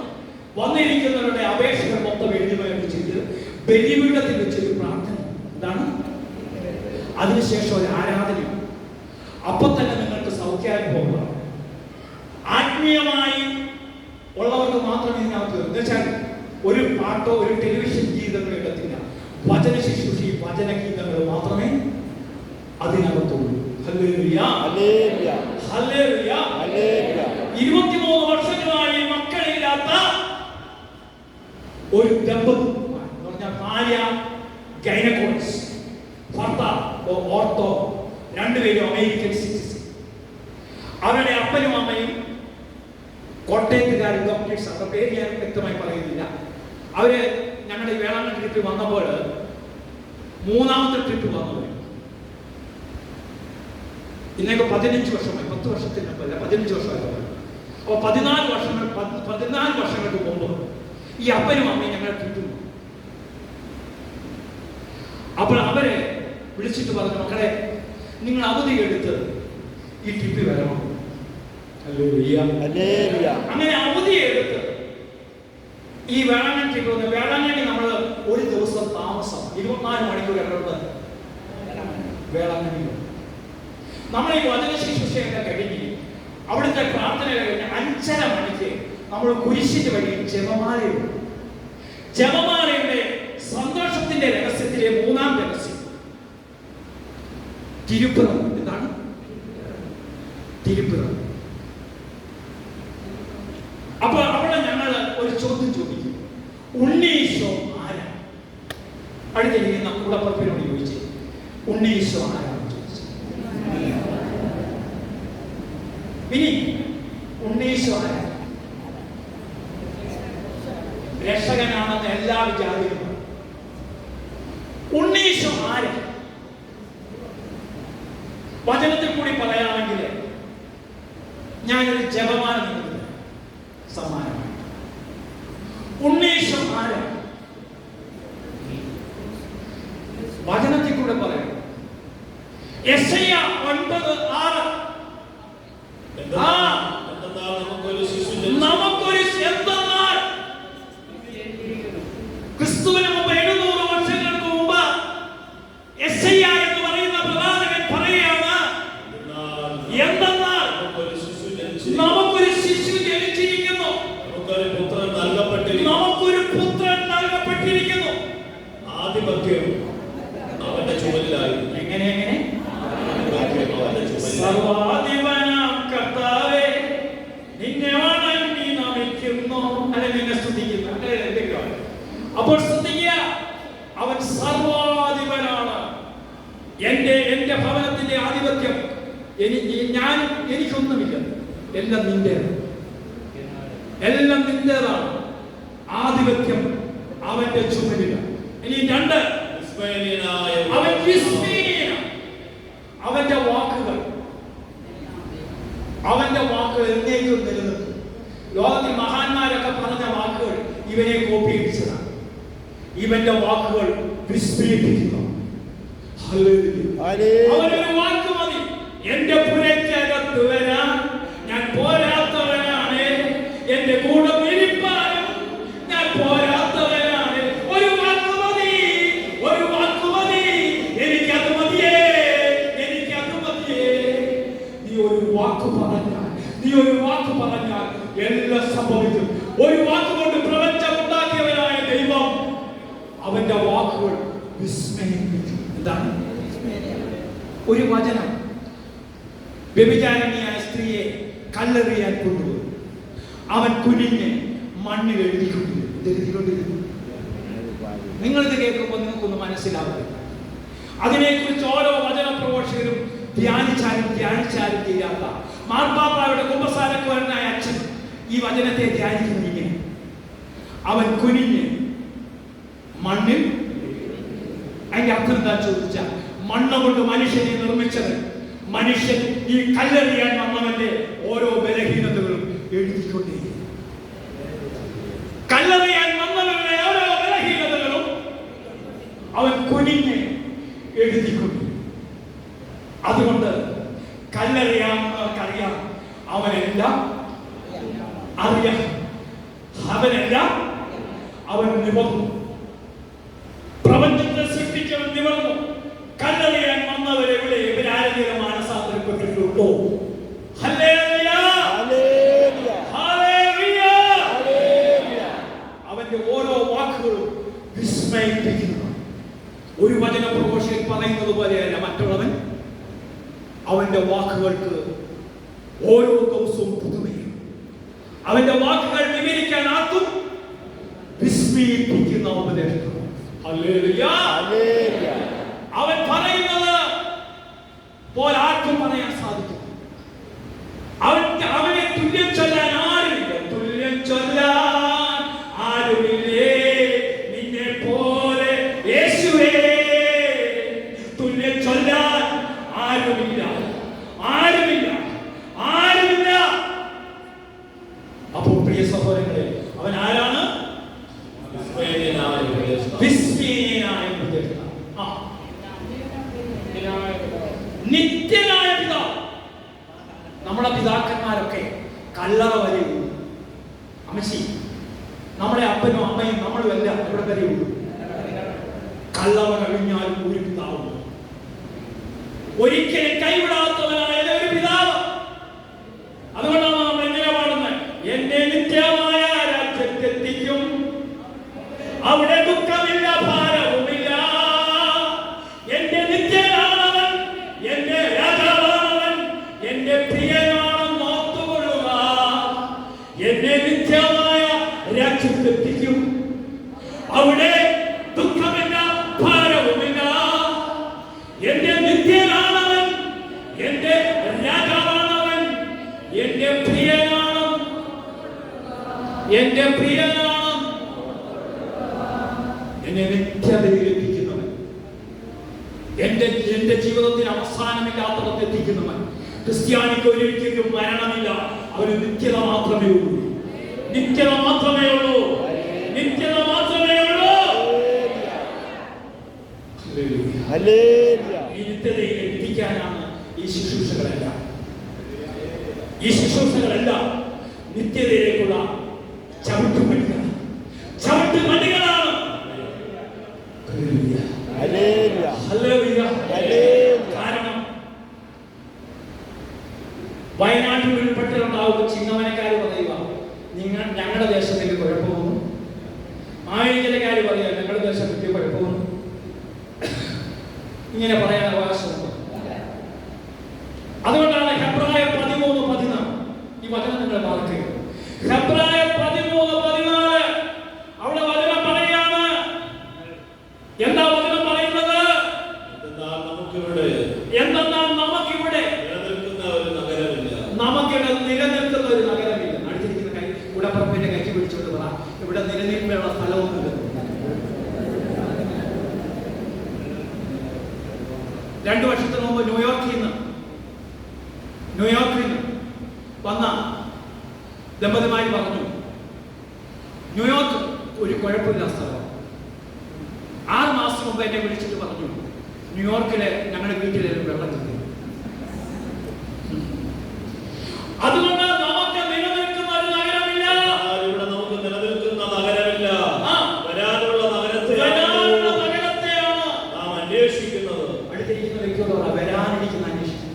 വന്നിരിക്കുന്നവരുടെ അപേക്ഷകൾ മൊത്തം എഴുതുകയൊക്കെ ചെയ്ത് ബലിപീഠത്തിൽ വെച്ചൊരു പ്രാർത്ഥന. എന്താണ്? അതിനുശേഷം ഒരു ആരാധനയും. അപ്പൊ തന്നെ നിങ്ങൾക്ക് സൗഖ്യാനുഭവമാണ്. ആത്മീയമായി ഉള്ളവർക്ക് മാത്രമേ ഇതിനകത്ത് എന്നുവെച്ചാൽ ഒരു പാട്ടോ ഒരു ടെലിവിഷൻ ഗീതങ്ങളോ ഇടത്തില്ല. വചന ശുശ്രൂഷയും വചനഗീതങ്ങൾ മാത്രമേ അതിനകത്തുള്ളൂ. ഹല്ലേലൂയ, ഹല്ലേലൂയ, ഹല്ലേലൂയ, ഹല്ലേലൂയ. 23 വർഷങ്ങളായി മക്കളില്ലാത്ത ഒരു ദമ്പതി എന്ന് പറഞ്ഞാൽ ഭാര്യ ഗൈനക്കോളജിസ്റ്റ്, ഭർത്താവ് ഓർത്തോ, രണ്ടുപേരും അമേരിക്കൻ സിറ്റിസൺ. അവരുടെ അപ്പനും അമ്മയും കോട്ടയത്തുകാരും ഡോക്ടേഴ്സ്. അവരുടെ പേര് ഞാൻ വ്യക്തമായി പറയുന്നില്ല. അവര് ഞങ്ങളുടെ വേളാങ്കണ്ണി ട്രിപ്പ് വന്നപ്പോൾ 3ാമത്തെ ട്രിപ്പ് വന്നവർ. ഇന്നേക്ക് 15 വർഷമായി, 10 വർഷത്തിന് മുമ്പല്ല, 15 വർഷമായി. അപ്പോൾ 14 വർഷങ്ങൾക്ക് മുമ്പ് ഈ അപ്പനും അമ്മയും ഞങ്ങളുടെ ട്രിപ്പ്. അപ്പോൾ അവരെ വിളിച്ചിട്ട് പറഞ്ഞു, മക്കളെ നിങ്ങൾ അവധി എടുത്ത് ഈ ട്രിപ്പിൽ വരണം. അങ്ങനെ അവധി എടുത്ത് ഈ വേളാങ്കണ്ണി ട്രിപ്പ് വന്ന് വേളാങ്കണ്ണി നമ്മൾ ഒരു ദിവസം താമസം 24 മണിക്കൂർ ഇടപെട്ട് വേളാങ്കണ്ണി നമ്മൾ ഈ വചന ശുശ്രൂഷയൊക്കെ കഴിഞ്ഞ് അവിടുത്തെ പ്രാർത്ഥന കഴിഞ്ഞ് 5:30 മണിക്ക് നമ്മൾ കുരിശിന്റെ വഴി ജപമാലയുണ്ട്. ജപമാലയുടെ സന്തോഷത്തിന്റെ രഹസ്യത്തിലെ 3ാം രഹസ്യം തിരുപ്പിറം. എന്താണ് തിരുപ്പിറം? അപ്പൊ അവിടെ ഞങ്ങൾ ഒരു ചോദ്യം ചോദിക്കും, ഉണ്ണീശോ ആരാ? അടുത്തിരിക്കുന്ന കൂടപ്പുറപ്പിനോട് ചോദിച്ചു, ഉണ്ണീശോ ആരാന്ന് ചോദിച്ചു. ഇനി ഉണ്ണീശോ ആരാ? രക്ഷകനാണെന്ന് എല്ലാ വിചാരികളും. ഉണ്ണീശോ ആരാ? വചനത്തിൽ കൂടി പറയാണെങ്കിൽ ഞാനൊരു ജപമാല നിങ്ങൾക്ക് സമ്മാനമായി. ഉണ്ണീശോ ആരാ? വചനത്തിൽ കൂടെ പറയാം. യെശയ്യാ 9:6 നമുക്കൊരു ക്രിസ്തുവിന് മുമ്പ് 700 വർഷങ്ങൾക്ക് മുമ്പ് യെശയ്യാ എന്ന് പറയുന്ന പ്രവാചകൻ പറയുകയാണ്, എന്തെന്നാൽ നമുക്കൊരു ശിശു ജനിച്ചിരിക്കുന്നു, നമുക്കൊരു പുത്രൻ നൽകപ്പെട്ടിരിക്കുന്നു, ആധിപത്യം അവന്റെ ചുമലിലായി. എങ്ങനെ സർവാധിപനാം കർത്താവേ നിന്നെ വണങ്ങി നമിക്കുന്നു. അപ്പോൾ ശ്രദ്ധിക്കുക, അവൻ സർവാധിപനാണ്. എന്റെ ഭവനത്തിന്റെ ആധിപത്യം എനിക്കൊന്നുമില്ല, എല്ലാം നിന്റേതാണ്. ആധിപത്യം അവന്റെ ചുമലിലാണ്. ഇനി 2, അവൻ വിസ്മയനാണ്. അവന്റെ വാക്കുകൾ എന്നേക്കും നിലനിൽക്കും. ലോകത്തിൽ മഹാന്മാരൊക്കെ പറഞ്ഞ വാക്കുകൾ ഇവനെ കോപ്പി അടിച്ചതാണ്. ഇവന്റെ വാക്കുകൾ വിസ്മയിപ്പിക്കുന്നു. അവനൊരു വാക്ക് മതി. എന്റെ പുരയ്ക്കകത്ത് വരാൻ ഞാൻ പോരാത്തവനാണ്, എന്റെ കൂടെ ഇരിപ്പാനും ഞാൻ പോരാത്തവനാണ്. ഒരു വാക്ക് മതി, എനിക്കത് മതിയേ. നീ ഒരു വാക്ക് പറഞ്ഞാൽ എല്ലാം സംഭവിക്കും. ഒരു വാക്കുകൊണ്ട് പ്രപഞ്ചം ഉണ്ടാക്കിയവനായ ദൈവം അവന്റെ വാക്കുകൾ വിസ്മയിപ്പിക്കും. എന്താണ് ഒരു വചനം? വ്യഭിചാരിണിയായ സ്ത്രീയെ കല്ലെറിയാൻ കൊണ്ടുപോയി. അവൻ കുനിഞ്ഞ് മണ്ണിൽ എഴുതിക്കൊണ്ടിരുന്നു. നിങ്ങളിത് കേൾക്കുമ്പോൾ നിങ്ങൾക്കൊന്ന് മനസ്സിലാവില്ല. അതിനെക്കുറിച്ച് ഓരോ വചന പ്രഘോഷകരും ധ്യാനിച്ചാലും തീരാത്ത മാർപ്പാപ്പായുടെ കുമ്പസാരക്കാരനായ അച്ഛൻ ഈ വചനത്തെ ധ്യാനിക്കുന്നു ഇങ്ങനെ: അവൻ കുനിഞ്ഞ് മണ്ണിൽ. അതിന്റെ അർത്ഥം എന്താ ചോദിച്ചാൽ, മണ്ണ് കൊണ്ട് മനുഷ്യനെ നിർമ്മിച്ചത് മനുഷ്യൻ ഈ കല്ലെറിയാൻ വന്നവന്റെ ഓരോ ബലഹീനതകളും എഴുതിക്കൊണ്ടേ. കല്ലെറിയാൻ വന്നവന്റെ ഓരോ ബലഹീനതകളും അവൻ കുനിഞ്ഞ് എഴുതിക്കൊണ്ടു. അതുകൊണ്ട് കല്ലെറിയാവുന്നവർക്കറിയാം അവനെല്ലാം അറിയാം. അവൻ നിവർന്നു. പ്രപഞ്ചത്തെ സൃഷ്ടിച്ചവൻ നിവർന്നു. കല്ലെറിയാൻ വന്നവരെ ഇവരാരെങ്കിലും മാനസാന്തരപ്പെട്ടിട്ടുണ്ടോ? അവന്റെ ഓരോ വാക്കുകളും വിസ്മയിപ്പിക്കുന്നു. ഒരു വചന പ്രഘോഷകൻ പറയുന്നത് പോലെയല്ല മറ്റുള്ളവൻ. അവന്റെ വാക്കുകൾക്ക് ഓരോ ദിവസവും പുതുമയും. അവന്റെ വാക്കുകൾ വിവരിക്കാൻ ആർക്കും വിസ്മയിപ്പിക്കുന്ന ഉപദേശം. അവൻ പറയുന്നത് പോലെ ആർക്കും പറയാൻ സാധിക്കും. അവനെ തുല്യം ചൊല്ലാൻ ആരുമില്ല. നിന്നെ പോലെ യേശുവേ തുല്യം ചൊല്ലാൻ ആരുമില്ല. അപ്പോൾ പ്രിയ സഹോദരങ്ങളെ, അവൻ ആരാണ്? വിസ്മയനായ ഉപദേഷ്ടാവ്. നിത്യനായ പിതാവ്. നമ്മുടെ പിതാക്കന്മാരൊക്കെ കല്ലറ വരെയുള്ളൂ. അമ്മച്ചി, നമ്മുടെ അപ്പനും അമ്മയും നമ്മളും എല്ലാം ഇവിടെ വരെയുള്ളൂ. കല്ലറ കഴിഞ്ഞാലും ഒരു പിതാവുണ്ട്. ഒരിക്കലും കൈവിടാത്തവനായ ഒരു പിതാവ്. അതുകൊണ്ടാണ് നമ്മൾ എങ്ങനെ പാടുന്നത്? എന്നെ നിത്യമായ രാജ്യത്തെത്തിക്കും, അവിടെ ദുഃഖമില്ല, ഭാരവുമില്ല. എന്റെ നിത്യനാണവൻ, എന്റെ രാജാവാണവൻ, എന്റെ പ്രിയനാണെന്ന് ഓർത്തുകൊള്ളുക. എന്നെ നിത്യമായ രാജ്യത്തെത്തിക്കും, അവിടെ ദുഃഖമില്ല, ഭാരവുമില്ല. എന്റെ നിത്യനാണവൻ, എന്റെ രാജാവാണവൻ, എന്റെ പ്രിയനാണ്, എന്നെ നിത്യതയിലെത്തിക്കുന്നവൻ, എന്റെ ജീവിതത്തിന് അവസാനമില്ലാത്തടത്ത് എത്തിക്കുന്നവൻ. ക്രിസ്ത്യാനിക്ക് ഒരിക്കലും മരണമില്ല. അവന് നിത്യത മാത്രമേ ഉള്ളൂ. ഈ നിത്യതയിൽ എത്തിക്കാനാണ് ഈ ശുശ്രൂഷകളെല്ലാം നിത്യതയിലേക്കുള്ള ചവിട്ടുപടികളാണ്. കാരണം വയനാട്ടിൽ ഉൾപ്പെട്ടിട്ടുണ്ടാവുന്ന ചിന്നവനക്കാർ പറയുക, ഞങ്ങളുടെ ദേശത്തിൽ കുഴപ്പമൊന്നും. ആയിരക്കാർ പറയുക, ഞങ്ങളുടെ ദേശത്തിൽ കുഴപ്പമൊന്നും. ഇങ്ങനെ പറയാൻ അവകാശമുണ്ട്. അതുകൊണ്ടാണ് ഹെബ്രായർ 13:14 ഈ വചനം നിങ്ങൾ വായിക്കുക. ഹെബ്രായർ 13:14 അവിടെ വചനം പറയാണ്, ഇവിടെ നിലനിൽപ്പുള്ള സ്ഥലമൊന്നുമില്ല. 2 വർഷത്തിന് മുമ്പ് ന്യൂയോർക്കിൽ നിന്ന് വന്ന ദമ്പതിമാർ പറഞ്ഞു, ന്യൂയോർക്ക് ഒരു കുഴപ്പമില്ല സ്ഥലം. 6 മാസം മുമ്പ് എന്നെ വിളിച്ചിട്ട് പറഞ്ഞു, ന്യൂയോർക്കിലെ ഞങ്ങളുടെ വീട്ടിലെ വെള്ളം കിട്ടി. അതുകൊണ്ട് നമുക്ക് നിലനിൽക്കുന്ന ഒരു നഗരമില്ല. ഇവിടെ നമുക്ക് നിലനിൽക്കുന്ന നഗരമില്ല. വരാനുള്ള നഗരത്തെയാണ് നാം അന്വേഷിക്കുന്നത്. അടുത്തിരിക്കുന്ന വ്യക്തിയോട് വരാനിരിക്കുന്ന അന്വേഷിക്കും.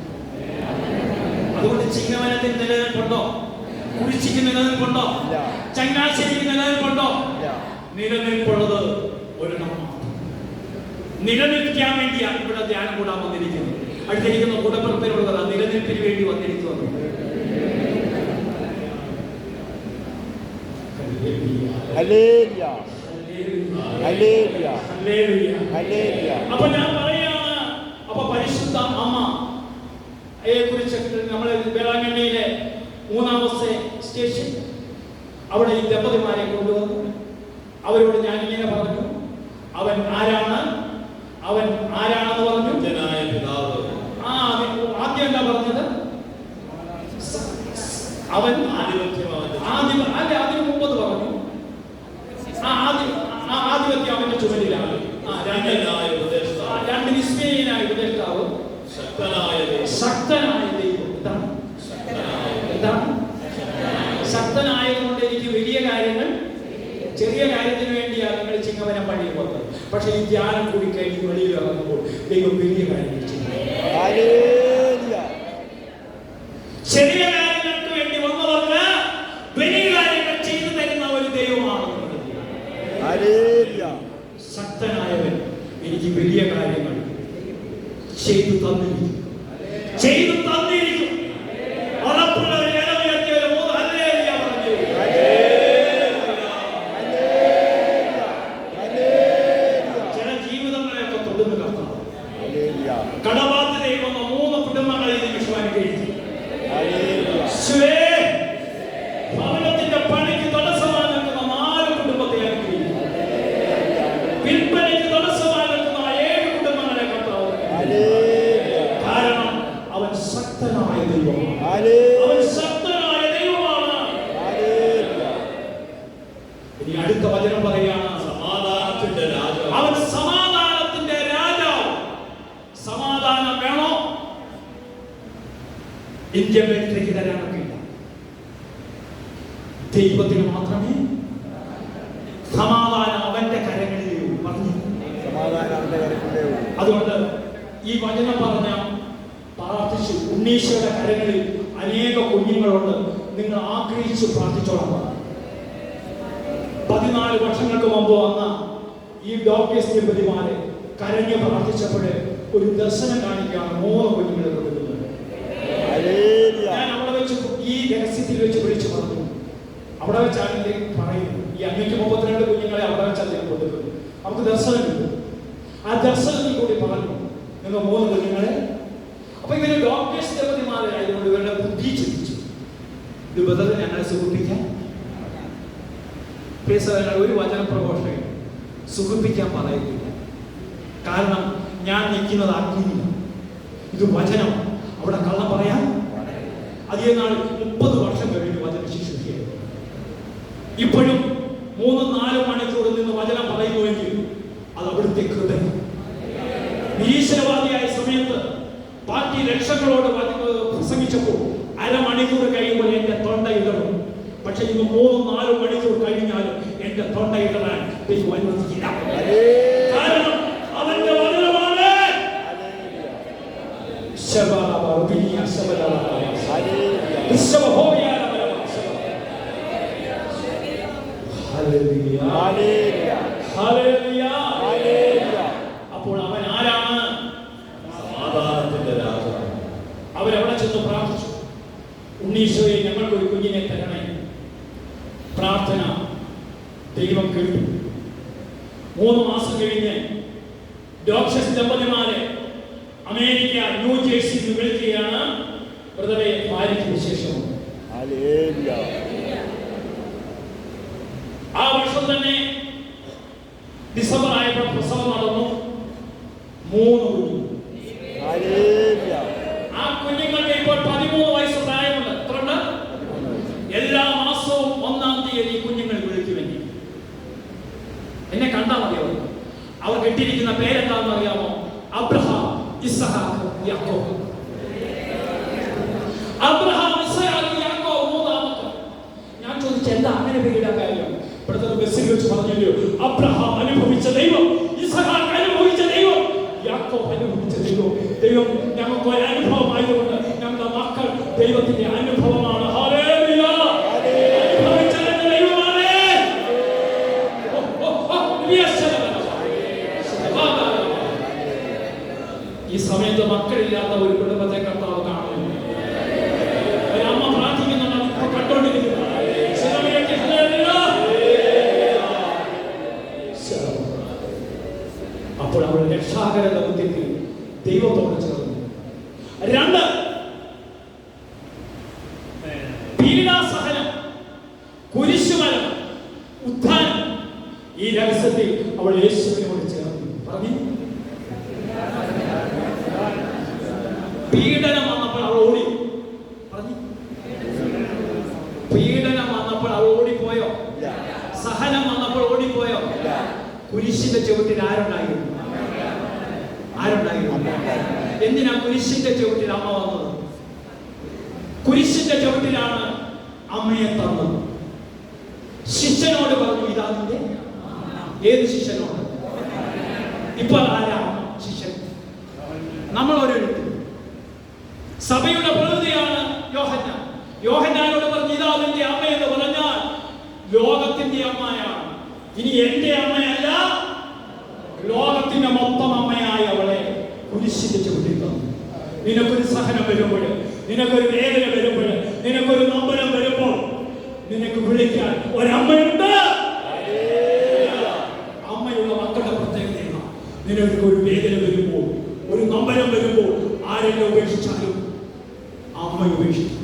അതുകൊണ്ട് ചിങ്ങവനത്തിൽ നിലനിൽപ്പുണ്ടോ? കുരിശിക്ക് നിലനിൽപ്പുണ്ടോ? ചങ്ങനാശ്ശേരിക്ക് നിലനിൽപ്പുണ്ടോ? നിലനിൽപ്പുള്ളത് ഒരു നാമം. നിലനിൽക്കാൻ വേണ്ടിയാണ് ഇവിടെ ധ്യാനം കൂടാൻ വന്നിരിക്കുന്നത്. അടുത്തിരിക്കുന്ന കുടപ്പുറത്തിനോട് പറ, നിലനിൽപ്പിന് വേണ്ടി വന്നിരിക്കുന്നു. അപ്പൊ ഞാൻ പറയാണ്, അപ്പൊ പരിശുദ്ധ അമ്മയെ കുറിച്ച് നമ്മളെ വേളാങ്കണ്ണിയിലെ 3ാമത്തെ സ്റ്റേഷൻ അവിടെ ഈ ദമ്പതിമാരെ കൊണ്ടുവന്നു. അവരോട് ഞാൻ ഇങ്ങനെ പറഞ്ഞു, അവൻ ആരാണെന്ന് പറഞ്ഞു. പിതാവ്. ആദ്യം എന്താ പറഞ്ഞത്? അവൻ അതിന് മുമ്പ് പറഞ്ഞു. ആധിപത്യം അവന്റെ ചുമലിലാണ്. 2 നിസ്മേയനായ ഉപദേഷ്ടാവ്, ശക്തനായ ദൈവം. എന്താണ് ശക്തനായതുകൊണ്ട് എനിക്ക് വലിയ കാര്യങ്ങൾ, ചെറിയ കാര്യത്തിന് വേണ്ടിയാണ് നിങ്ങൾ ചിങ്ങവനം പള്ളിയിൽ വന്നത്. പക്ഷെ ഈ ധ്യാനം കൂടി കഴിഞ്ഞ് വെളിയിൽ ഇറങ്ങുമ്പോൾ ദൈവം വലിയ കാര്യങ്ങൾ ചെയ്യും. ചെറിയ കാര്യങ്ങൾക്ക് വേണ്ടി വന്നവർക്ക് വലിയ കാര്യങ്ങൾ ചെയ്തു തരുന്ന ഒരു ദൈവമാണ്. ശക്തനായവൻ എനിക്ക് വലിയ കാര്യങ്ങൾ ചെയ്തു തന്നിരിക്കും. ചില ജീവിതങ്ങളെയൊക്കെ തൊടുന്ന കർത്താവ്. കടബാധ്യതയിൽ വന്ന 3 കുടുംബങ്ങളെ അനുഗ്രഹിച്ചു. ഭവനത്തിന്റെ പണിക്ക് തടസ്സമായി നിൽക്കുന്ന 4 കുടുംബത്തെ അനുഗ്രഹിച്ചു. വിൽപ്പനയ്ക്ക് തടസ്സമായി നിൽക്കുന്ന 7 കുടുംബങ്ങളെ കർത്താവ്. കാരണം അവൻ ശക്തനായ ദൈവമാണ്. ഇനി അടുത്ത വചനം പറയാണ്, സമാധാനത്തിന്റെ രാജാവ്. അവൻ സമാധാനത്തിന്റെ രാജാവ്. സമാധാനം വേണോ? ഇന്ത്യ മേഖലയ്ക്ക് തരാനൊക്കെ ഇല്ല. ദൈവത്തിന് മാത്രമേ സമാധാനം അവന്റെ കരങ്ങളിലേ പറഞ്ഞു. അതുകൊണ്ട് ഈ വചനം പറഞ്ഞ പ്രാർത്ഥിച്ചു. ഉണ്ണീശോയുടെ കരങ്ങളിൽ അനേക കുഞ്ഞുങ്ങളുണ്ട്. നിങ്ങൾ ആഗ്രഹിച്ചു പ്രാർത്ഥിച്ചോളാം. 14 വർഷങ്ങൾക്ക് മുമ്പ് വന്ന ഈ ഡോക്ടേഴ്സ് ദമ്പതിമാരെ കരഞ്ഞ് പ്രാർത്ഥിച്ചപ്പോഴേ ഒരു ദർശനം കാണിക്കുകയാണ്. 3 കുഞ്ഞുങ്ങളെ കൊടുക്കുന്നത്. ഞാൻ അവിടെ വെച്ച് ഈ രഹസ്യത്തിൽ വെച്ച് വിളിച്ചു പറഞ്ഞു. അവിടെ വെച്ചാണെങ്കിൽ പറയുന്നു, ഈ 532 കുഞ്ഞുങ്ങളെ അവിടെ വെച്ചാൽ കൊടുക്കുന്നത്. നമുക്ക് ദർശനം കിട്ടും. ആ ദർശനത്തിൽ കൂടി പറഞ്ഞു, നിങ്ങൾ 3 കുഞ്ഞുങ്ങളെ. അപ്പൊ ഇവര് ഡോക്ടേഴ്സ് ദമ്പതിമാരായതുകൊണ്ട് ഇവരുടെ ബുദ്ധി ചിന്തിച്ചു, ഇത് വെറുതെ ഞങ്ങളെ സുഖിപ്പിക്കാൻ. ഒരു വചന പ്രഘോഷകൻ സുഖിപ്പിക്കാൻ പറയുന്നില്ല. കാരണം ഞാൻ നിൽക്കുന്നത് അഗ്നിയിലാണ്. ഇത് വചനം. അവിടെ കള്ളം പറയാൻ അതേ നാൾ 30 വർഷം കഴിഞ്ഞ് വചന ശുശ്രൂഷയായി. ഇപ്പോഴും 3-4 മണിക്കൂർ നിന്ന് വചനം പറയുന്നുവെങ്കിൽ അത് അവിടുത്തെ കൃപ. നിരീശ്വരവാദിയായ സമയത്ത് പാർട്ടി ലക്ഷങ്ങളോട് പ്രസംഗിച്ചപ്പോൾ അരമണിക്കൂർ കഴിയുമ്പോൾ എന്റെ തൊണ്ട ഇടറും. പക്ഷെ ഇന്ന് 3-4 മണിക്കൂർ കഴിഞ്ഞാലും എന്റെ തൊണ്ട ഇടറാൻ ദൈവം അനുവദിക്കില്ല. കാരണം അവന്റെ വചനമാണ്. അപ്പോൾ അവൻ ആരാണ്? സമാധാനത്തിന്റെ രാജാവ്. അവരവിടെ ചെന്ന് പ്രാർത്ഥിച്ചു, ഉണ്ണീശോയെ ഞങ്ങൾക്കൊരു കുഞ്ഞിനെ തരണേ. പ്രാർത്ഥന ദൈവം കേട്ടു. 3 മാസം കഴിഞ്ഞ് ഡോക്ടേഴ്സ് ദമ്പതിമാരെ അമേരിക്ക ന്യൂജേഴ്സിയിൽ വിളിക്കുകയാണ്. ബ്രദറെ, ഭാര്യയ്ക്ക് വിശേഷം. ആ വർഷം തന്നെ ഡിസംബർ ആയപ്പോൾ പ്രസവം നടന്നു. 3 കുഞ്ഞുങ്ങൾ. ഹല്ലേലൂയ. ആ കുഞ്ഞുങ്ങൾക്ക് ഇപ്പോൾ 13 വയസ്സ് പ്രായമുണ്ട്. എത്രയുണ്ട്? എല്ലാ മാസവും 1-ാം തീയതി കുഞ്ഞുങ്ങൾ വിളിക്കുമെങ്കിൽ എന്നെ കണ്ടാൽ മതിയോ? അവർ കെട്ടിയിരിക്കുന്ന പേരെന്താണെന്ന് അറിയാമോ? അബ്രഹാം, ഇസ്ഹാക്ക്, യാക്കോബ്. അബ്രഹാം, ഇസ്ഹാക്ക്, യാക്കോബ് 3 ഞാൻ ചോദിച്ചു എന്താ അങ്ങനെ പേരിടാൻ കാര്യം? ഇവിടുത്തെ ബസ്സിൽ വെച്ച് പറഞ്ഞല്ലോ, അബ്രഹാം അനുഭവിച്ച ദൈവം, ഇസ്ഹാക്ക് അനുഭവിച്ച ദൈവം, യാക്കോബ് അനുഭവിച്ച ദൈവം. ദൈവം ഞങ്ങൾക്ക് ഒരു അനുഭവമായതുകൊണ്ട് ഞങ്ങളുടെ മക്കൾ ദൈവത്തിന്റെ അനുഭവമാണ്. ഹല്ലേലൂയ. അനുഭവിച്ച ദൈവമാണ്. ഈ സമയത്ത് മക്കളില്ലാത്ത ഒരു കുടുംബത്തെ കർത്താവ് കാണുന്നു. ഒരമ്മ പ്രാർത്ഥിക്കുന്നുണ്ട്, ഇപ്പൊ കണ്ടോണ്ടിരിക്കുന്നു. അപ്പോൾ അവൾ രക്ഷാകര ദൗത്യത്തിൽ ദൈവത്തോട് ചേർന്നു. 2 പീഡാസഹനം, കുരിശുമരണം, ഉത്ഥാനം. ഈ രഹസ്യത്തിൽ അവൾ യേശുവിനോട് ചേർന്നു. പറഞ്ഞു പീഡനം വന്നപ്പോൾ അവൾ ഓടി. പറഞ്ഞു പീഡനം വന്നപ്പോൾ അവൾ ഓടിപ്പോയോ? സഹനം വന്നപ്പോൾ ഓടിപ്പോയോ? കുരിശിന്റെ ചുവട്ടിൽ ആരുണ്ടായിരുന്നു? എന്തിനാ കുരിശിന്റെ ചുവട്ടിൽ അമ്മ വന്നത്? കുരിശിന്റെ ചുവട്ടിലാണ് അമ്മയെ തന്നത്. ശിഷ്യനോട് പറഞ്ഞു ഇതാ നിന്റെ. ഏത് ശിഷ്യനോട്? ഇപ്പോൾ ആരാ ശിഷ്യൻ? നമ്മൾ ഓരോരുത്തരും. സഭയുടെ പ്രതിനിധിയാണ് യോഹന്നാൻ. യോഹന്നാനോട് പറഞ്ഞു ഇതാ നിന്റെ അമ്മ എന്ന് പറഞ്ഞാൽ ലോകത്തിന്റെ അമ്മയാണ്. ഇനി എന്റെ അമ്മയല്ല, ലോകത്തിന്റെ മൊത്തം അമ്മയായ അവളെ കുരിശിന്റെ ചുവട്ടിൽ തന്നു. നിനക്കൊരു സഹനം വരുമ്പോൾ, നിനക്കൊരു വേദന വരുമ്പോൾ, നിനക്കൊരു നമ്പരം വരുമ്പോൾ നിനക്ക് വിളിക്കാൻ ഒരമ്മയുണ്ട്. അമ്മയുള്ള മക്കളുടെ പ്രത്യേകതയാണ്. നിനക്കൊരു വേദന വരുമ്പോൾ, ഒരു നമ്പരം വരുമ്പോൾ ആരെല്ലാം ഉപേക്ഷിച്ചാലും അമ്മ ഉപേക്ഷിക്കും.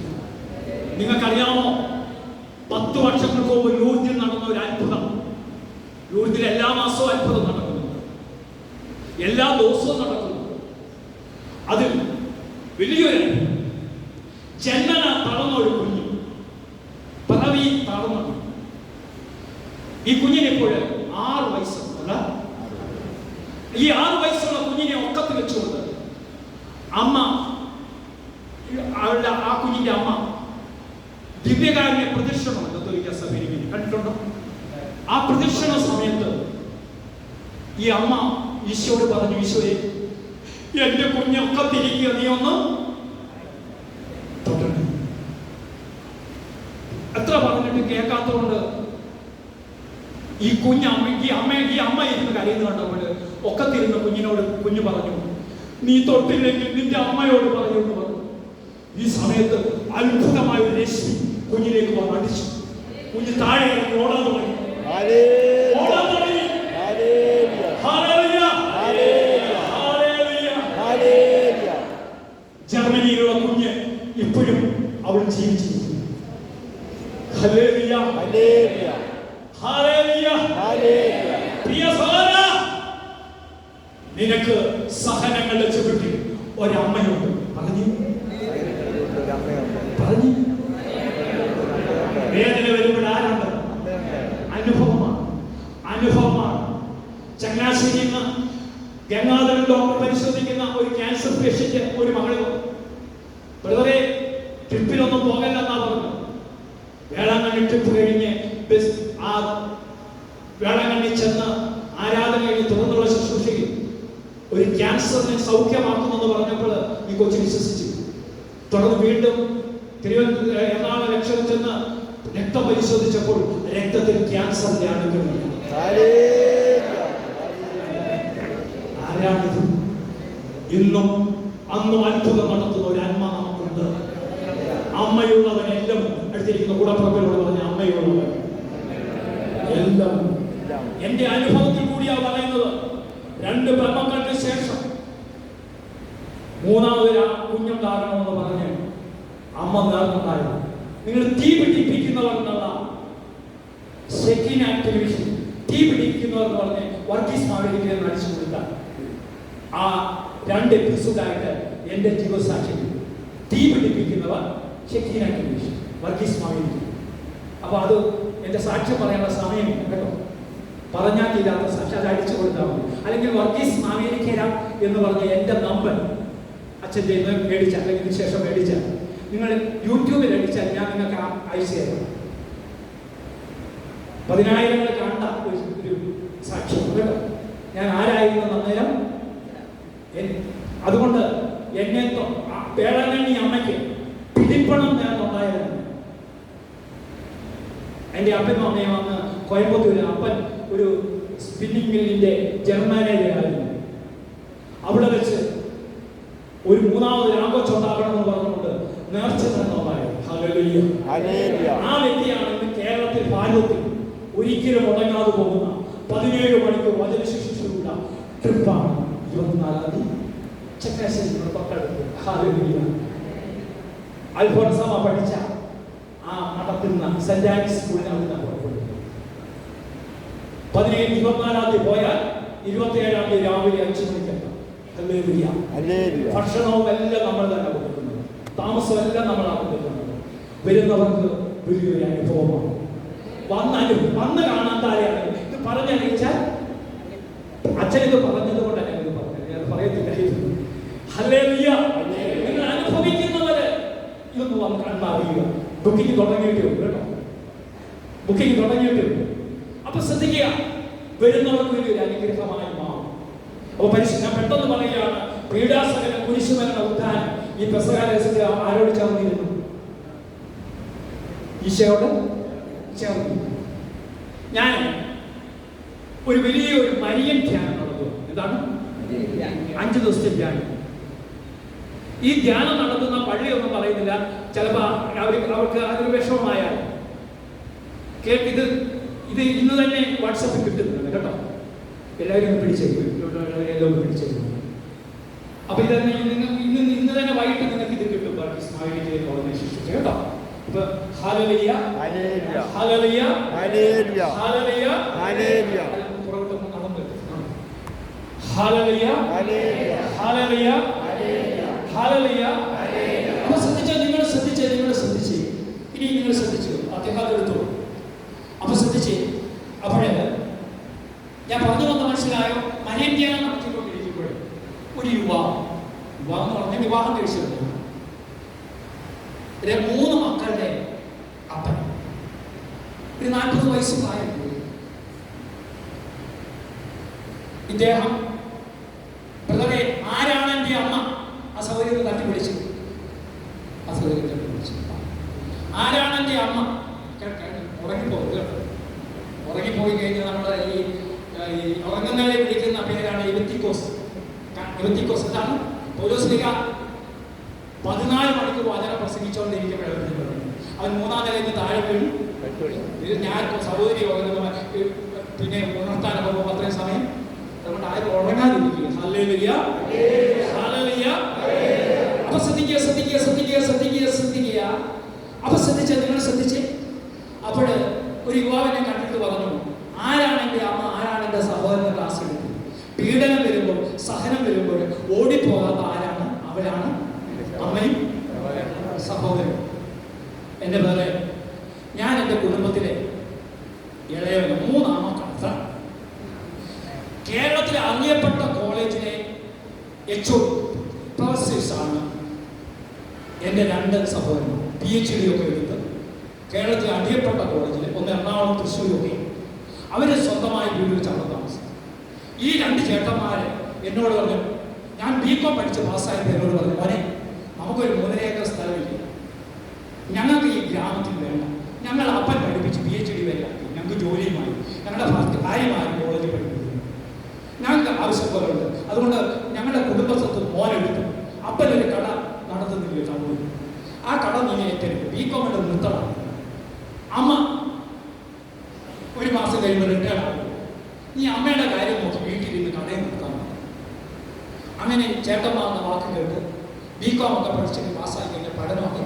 നിങ്ങൾക്കറിയാമോ, 10 വർഷങ്ങൾക്ക് മുമ്പ് ലൂർദിൽ നടന്ന ഒരു അത്ഭുതം. ലൂർദിൽ എല്ലാ മാസവും അത്ഭുതം നടക്കുന്നു, എല്ലാ ദിവസവും നടക്കുന്നു. അതിൽ വലിയൊരു ജന്മന തളർന്ന ഒരു കുഞ്ഞ്, പിറവി തളർന്നു. ഈ കുഞ്ഞിനെപ്പോൾ 6 വയസ്സുള്ള ഈ 6 വയസ്സുള്ള കുഞ്ഞിനെ ഒക്കത്ത് വെച്ചുകൊണ്ട് അമ്മ, അവളുടെ ആ കുഞ്ഞിന്റെ അമ്മ ദിവ്യകാരുണ്യ പ്രദക്ഷിണം കത്തോലിക്ക സഭയിൽ കണ്ടിട്ടുണ്ടോ? ആ പ്രദക്ഷിണ സമയത്ത് ഈ അമ്മ ഈശോയോട് പറഞ്ഞു, ഈശോയെ എന്റെ കുഞ്ഞൊക്കെ തിരിക്കുക, നീ ഒന്ന് തൊട്ടു. എത്ര പറഞ്ഞിട്ട് കേൾക്കാത്തതുകൊണ്ട് ഈ അമ്മ ഇരുന്ന് കരയുന്നു കണ്ടപ്പോൾ ഒക്കത്തിരുന്ന കുഞ്ഞിനോട് കുഞ്ഞു പറഞ്ഞു, നീ തൊട്ടില്ലെങ്കിൽ നിന്റെ അമ്മയോട് പറഞ്ഞു എന്ന് പറഞ്ഞു. ഈ സമയത്ത് അത്ഭുതമായ ഒരു രശ്മി കുഞ്ഞിലേക്ക് വന്ന് അടിച്ചു. കുഞ്ഞ് താഴെ ഇറങ്ങി ഓടാൻ തുടങ്ങി. ജർമ്മനിയിലുള്ള കുഞ്ഞ് ഇപ്പോഴും അവൾ ജീവിച്ചിരിക്കുന്നു. ഹല്ലേലൂയ, ഹല്ലേലൂയ, ഹല്ലേലൂയ, ഹല്ലേലൂയ. പ്രിയ സഹോദര, നിനക്ക് സഹനങ്ങളുടെ ചുവട്ടിൽ ഒരമ്മയുണ്ട്. പറഞ്ഞു വേദന വരുമ്പോൾ ആരുണ്ട്? അനുഭവമാണ്. ചങ്ങനാശ്ശേരിയിൽ നിന്ന് ഗംഗാധരൻ ഡോക്ടർ പരിശോധിക്കുന്ന ഒരു ക്യാൻസർ പേഷ്യന്റ് ഒരു മകള് ബ്രദറെ ട്രിപ്പിലൊന്നും പോകല്ലെന്നാ പറഞ്ഞു. വേളാങ്കണ്ണി ട്രിപ്പ് കഴിഞ്ഞ് വേളാങ്കണ്ണി ചെന്ന് ആരാധനയിൽ തുറന്നുള്ള ശുശ്രൂഷയിൽ ഒരു ക്യാൻസറിനെ സൗഖ്യമാക്കുമെന്ന് പറഞ്ഞപ്പോൾ ഈ കൊച്ചു വിശ്വസിച്ചു. തുടർന്ന് വീണ്ടും എറണാകുളം ലക്ഷ്യം ചെന്ന് രക്തം പരിശോധിച്ചപ്പോൾ രക്തത്തിൽ ക്യാൻസറിന്റെ അണുക്കളില്ല. ആരാണിത്? ഇന്നും അന്നും അത്ഭുതം നടത്തുന്ന ഒരു അമ്മ നമുക്കുണ്ട്. അമ്മയുള്ളവനെല്ലാം അടുത്തിരിക്കുന്ന കൂടപ്പുറപ്പിനോട് പറഞ്ഞ അമ്മയുള്ളവൻ എല്ലാം. എന്റെ അനുഭവത്തിൽ കൂടിയാ പറയുന്നത്. 2 പെൺമക്കൾക്ക് ശേഷം 3ാമതൊരു കുഞ്ഞുണ്ടാകണമെന്ന് പറഞ്ഞ് അമ്മ നേർന്നുണ്ടായിരുന്നു. നിങ്ങൾ തീ പിടിപ്പിക്കുന്നവർ എന്നുള്ള ഷെക്കീന ടെലിവിഷൻ തീ പിടിക്കുന്നവർ എന്ന് പറഞ്ഞ് വർഗീസ് മാവേലിക്കനെ നടിച്ചു കൊടുത്ത ആ 2 എപ്പിസോഡായിട്ട് എൻ്റെ ജീവസാക്ഷി തീ പിടിപ്പിക്കുന്നവർ ഷെക്കീന ടെലിവിഷൻ വർഗീസ് മാവേലിക്കൻ. അപ്പോൾ അത് എൻ്റെ സാക്ഷ്യം പറയാനുള്ള സമയമില്ല കേട്ടോ. പറഞ്ഞാൽ തീരാത്ത സാക്ഷി അത് അടിച്ചു കൊടുത്താൽ മതി. അല്ലെങ്കിൽ വർഗീസ് മാവേലിക്കര എന്ന് പറഞ്ഞ എൻ്റെ നമ്പർ അച്ഛൻ്റെ മേടിച്ച അല്ലെങ്കിൽ ഇതിന് ശേഷം മേടിച്ച നിങ്ങൾ യൂട്യൂബിൽ അടിച്ചാൽ ഞാൻ നിങ്ങൾക്ക് അയച്ചു തരാം. 10,000 കണ്ട ഒരു സാക്ഷ്യം കേട്ടോ. ഞാൻ ആരായിരുന്നു അന്നേരം. അതുകൊണ്ട് എന്നെ പേടങ്ങണ്ണി അമ്മയ്ക്ക് പിടിപ്പണം ഞാൻ ഉണ്ടായിരുന്നു. എൻ്റെ അപ്പനും അമ്മയും വന്ന് കോയമ്പത്തൂര് അപ്പൻ ഒരു സ്പിന്നിങ് മില്ലിന്റെ ജനറൽ മാനേജറായിരുന്നു. അവിടെ വെച്ച് ഒരു 3ാമത് ആഘോഷമുണ്ടാകണമെന്ന് പറഞ്ഞുകൊണ്ട് നേർച്ച നടന്നുണ്ടായിരുന്നു. ആ വ്യക്തിയാണ് ഇന്ന് കേരളത്തിൽ ഭാരതത്തിൽ ഒരിക്കലും മുടങ്ങാതെ പോകുന്ന 17 മണിക്കൂർ വചന ശുശ്രൂഷയുള്ള ട്രിപ്പാണ് 24-ാം തീയതി ചക്കാശ്ശേരി തൊട്ടടുത്ത്. അൽഫോൻസാമ പഠിച്ച ആ നടത്തുന്ന സെന്റ് ആൻസ് സ്കൂളിൽ അവിടെ പുറപ്പെടുന്നത്. 24-ാം തീയതി പോയാൽ 27-ാം തീയതി രാവിലെ 5 മണിക്കെത്താം. ഭക്ഷണവും എല്ലാം നമ്മൾ തന്നെ കൊടുക്കുന്നത്, താമസവും എല്ലാം നമ്മളാണ് കൊടുക്കുന്നത്. വരുന്നവർക്ക് വലിയൊരു അനുഭവമാണ്. വന്ന് കാണാൻ താരെയാണ് ഇത് പറഞ്ഞറിയിച്ചാൽ അച്ഛനിത് പറഞ്ഞത് കൊണ്ടല്ല ഇത് പറഞ്ഞത്, ഞാൻ പറയത്തില്ലായിരുന്നു. നിങ്ങൾ അനുഭവിക്കുന്നവര് ഇതൊന്ന് വന്ന് കണ്ടറിയുക. ബുക്കിംഗ് തുടങ്ങിയിട്ടുണ്ട് കേട്ടോ, ബുക്കിംഗ് തുടങ്ങിയിട്ടുണ്ട്. അപ്പൊ ശ്രദ്ധിക്കുക, വരുന്നവർക്ക് വലിയൊരു അനുഗ്രഹമായി മാറും. അപ്പൊ ഞാൻ പെട്ടെന്ന് പറയുകയാണ്, പീഡാസകല കുരിശുമരണ ഉദ്ധാനം ഈ പെസഹാരഹസ്യത്തിൽ ആരോട് ചേർന്നിരുന്നു? ഈശോയോട് ചേർന്നു. ഞാൻ ഒരു വലിയൊരു മരിയൻ ധ്യാനം നടത്തും. എന്താണ്? 5 ദിവസത്തെ ധ്യാനം. ഈ ധ്യാനം നടത്തുന്ന പള്ളിയൊന്നും പറയുന്നില്ല. ചിലപ്പോൾ അവർക്ക് അതൊരു വിഷമമായാൽ ഇത് ഇന്ന് തന്നെ വാട്സാപ്പിൽ കിട്ടുന്നുണ്ട് കേട്ടോ. എല്ലാവരും പിടിച്ചേക്കും. അപ്പൊ ഇതന്നെ ഇന്ന് തന്നെ വൈകിട്ട് നിങ്ങൾക്ക് ഇത് കിട്ടും. കേട്ടോ. ഇപ്പൊ ഹല്ലേലൂയ ഹല്ലേലൂയ ഹല്ലേലൂയ ഹല്ലേലൂയ ഹല്ലേലൂയ പുറത്തോട്ട് നടന്നു. ഹല്ലേലൂയ ഹല്ലേലൂയ ഹല്ലേലൂയ ഹല്ലേലൂയ. അപ്പൊ ശ്രദ്ധിച്ചേ, നിങ്ങൾ ശ്രദ്ധിച്ചേ. ഇനി നിങ്ങൾ ശ്രദ്ധിച്ചു അദ്ദേഹം എടുത്തു. അപ്പൊ ശ്രദ്ധിച്ചേ. അപ്പോഴേ ഞാൻ പറഞ്ഞു വന്ന മനസ്സിലായോ? മരിയൻ ധ്യാനം നടത്തിക്കൊണ്ടിരിക്കുമ്പോൾ ഒരു വിവാഹം എന്ന് പറഞ്ഞാൽ വിവാഹം കഴിച്ചിരുന്നു. 3 മക്കളുടെ അപ്പൻ, ഒരു 40 വയസ്സ് പ്രായം. ഇദ്ദേഹം ബ്രദറെ ആരാണ് എൻ്റെ അമ്മ? ആ സൗകര്യത്തെ തട്ടിപ്പിടിച്ചു. ആരാണ് എൻ്റെ അമ്മ? ഉറങ്ങിപ്പോയി കഴിഞ്ഞാൽ നമ്മുടെ ഈ ഉറങ്ങുന്നവരെ വിളിക്കുന്ന പേരാണ് എവത്തിക്കോസ്. എന്താണ്? പൗലോസ്ലീഹ 14 മണിക്കൂർ വചനം പ്രസംഗിച്ചുകൊണ്ടിരിക്കുമ്പോഴാണ് അവൻ 3-ാം നിലയിൽ നിന്ന് താഴെ വീണു. ഞാൻ സഹോദരി പിന്നെ ഉണർത്താൻ പോകുമ്പോൾ അത്രയും സമയം അതുകൊണ്ട് ആരും ഉറങ്ങാതിരിക്കുക. Hallelujah hallelujah. അപ്പൊ ശ്രദ്ധിക്കുക. അപ്പൊ നിങ്ങൾ ശ്രദ്ധിച്ചേ. അപ്പോൾ ഒരു യുവാവിനെ കണ്ടിട്ട് പറഞ്ഞു, ആരാണ് എൻ്റെ അമ്മ, ആരാണ് എൻ്റെ സഹോദരൻ? ക്ലാസ് എടുത്തു. പീഡനം വരുമ്പോൾ, സഹനം വരുമ്പോൾ ഓടിപ്പോകാത്ത ആരാണ്? അവരാണ് അമ്മയും സഹോദരൻ. എൻ്റെ വേറെ ഞാൻ എൻ്റെ കുടുംബത്തിലെ ഇളയവന് 3 കേരളത്തിലെ അറിയപ്പെട്ട കോളേജിലെ പ്രൊഫസേഴ്സാണ് എൻ്റെ 2 സഹോദരന്മാർ. PhD ഒക്കെ എടുത്ത് കേരളത്തിലെ അറിയപ്പെട്ട കോളേജിൽ, ഒന്ന് എറണാകുളം, തൃശ്ശൂരൊക്കെ. അവര് സ്വന്തമായി വീട്ടിൽ ചട താമസം. ഈ 2 ചേട്ടന്മാരെ എന്നോട് പറഞ്ഞു, ഞാൻ BCom പഠിച്ച് പാസ്സായപ്പോൾ എന്നോട് പറഞ്ഞു, മോനെ നമുക്കൊരു 3 ഏക്കർ സ്ഥലമില്ല, ഞങ്ങൾക്ക് ഈ ഗ്രാമത്തിൽ വേണ്ട. ഞങ്ങൾ അപ്പൻ പഠിപ്പിച്ച് PhD വരെ ആക്കി, ഞങ്ങൾക്ക് ജോലിയുമായി, ഞങ്ങളുടെ ഭാര്യമാരും കോളേജിൽ പഠിപ്പിക്കുന്നു, ഞങ്ങൾക്ക് ആവശ്യം പോലെ ഉണ്ട്. അതുകൊണ്ട് ഞങ്ങളുടെ കുടുംബസ്വത്ത് മോനെടുത്തു. അപ്പനൊരു കട നടത്തുന്നില്ല ടൗണിൽ. ആ കട നീ ഏറ്റെടുക്കും, BCom നിർത്തണം. അമ്മ 1 മാസം കഴിയുമ്പോൾ റിട്ടയർ ആകും. നീ അമ്മയുടെ കാര്യം നോക്കി വീട്ടിൽ നിന്ന് കടയിൽ നിർത്താൻ. അങ്ങനെ ചേട്ടന്മാർന്ന വാക്ക് കേട്ട് BCom ഒക്കെ പഠിച്ചിട്ട് പാസ്സായി കഴിഞ്ഞാൽ പഠനമൊക്കെ.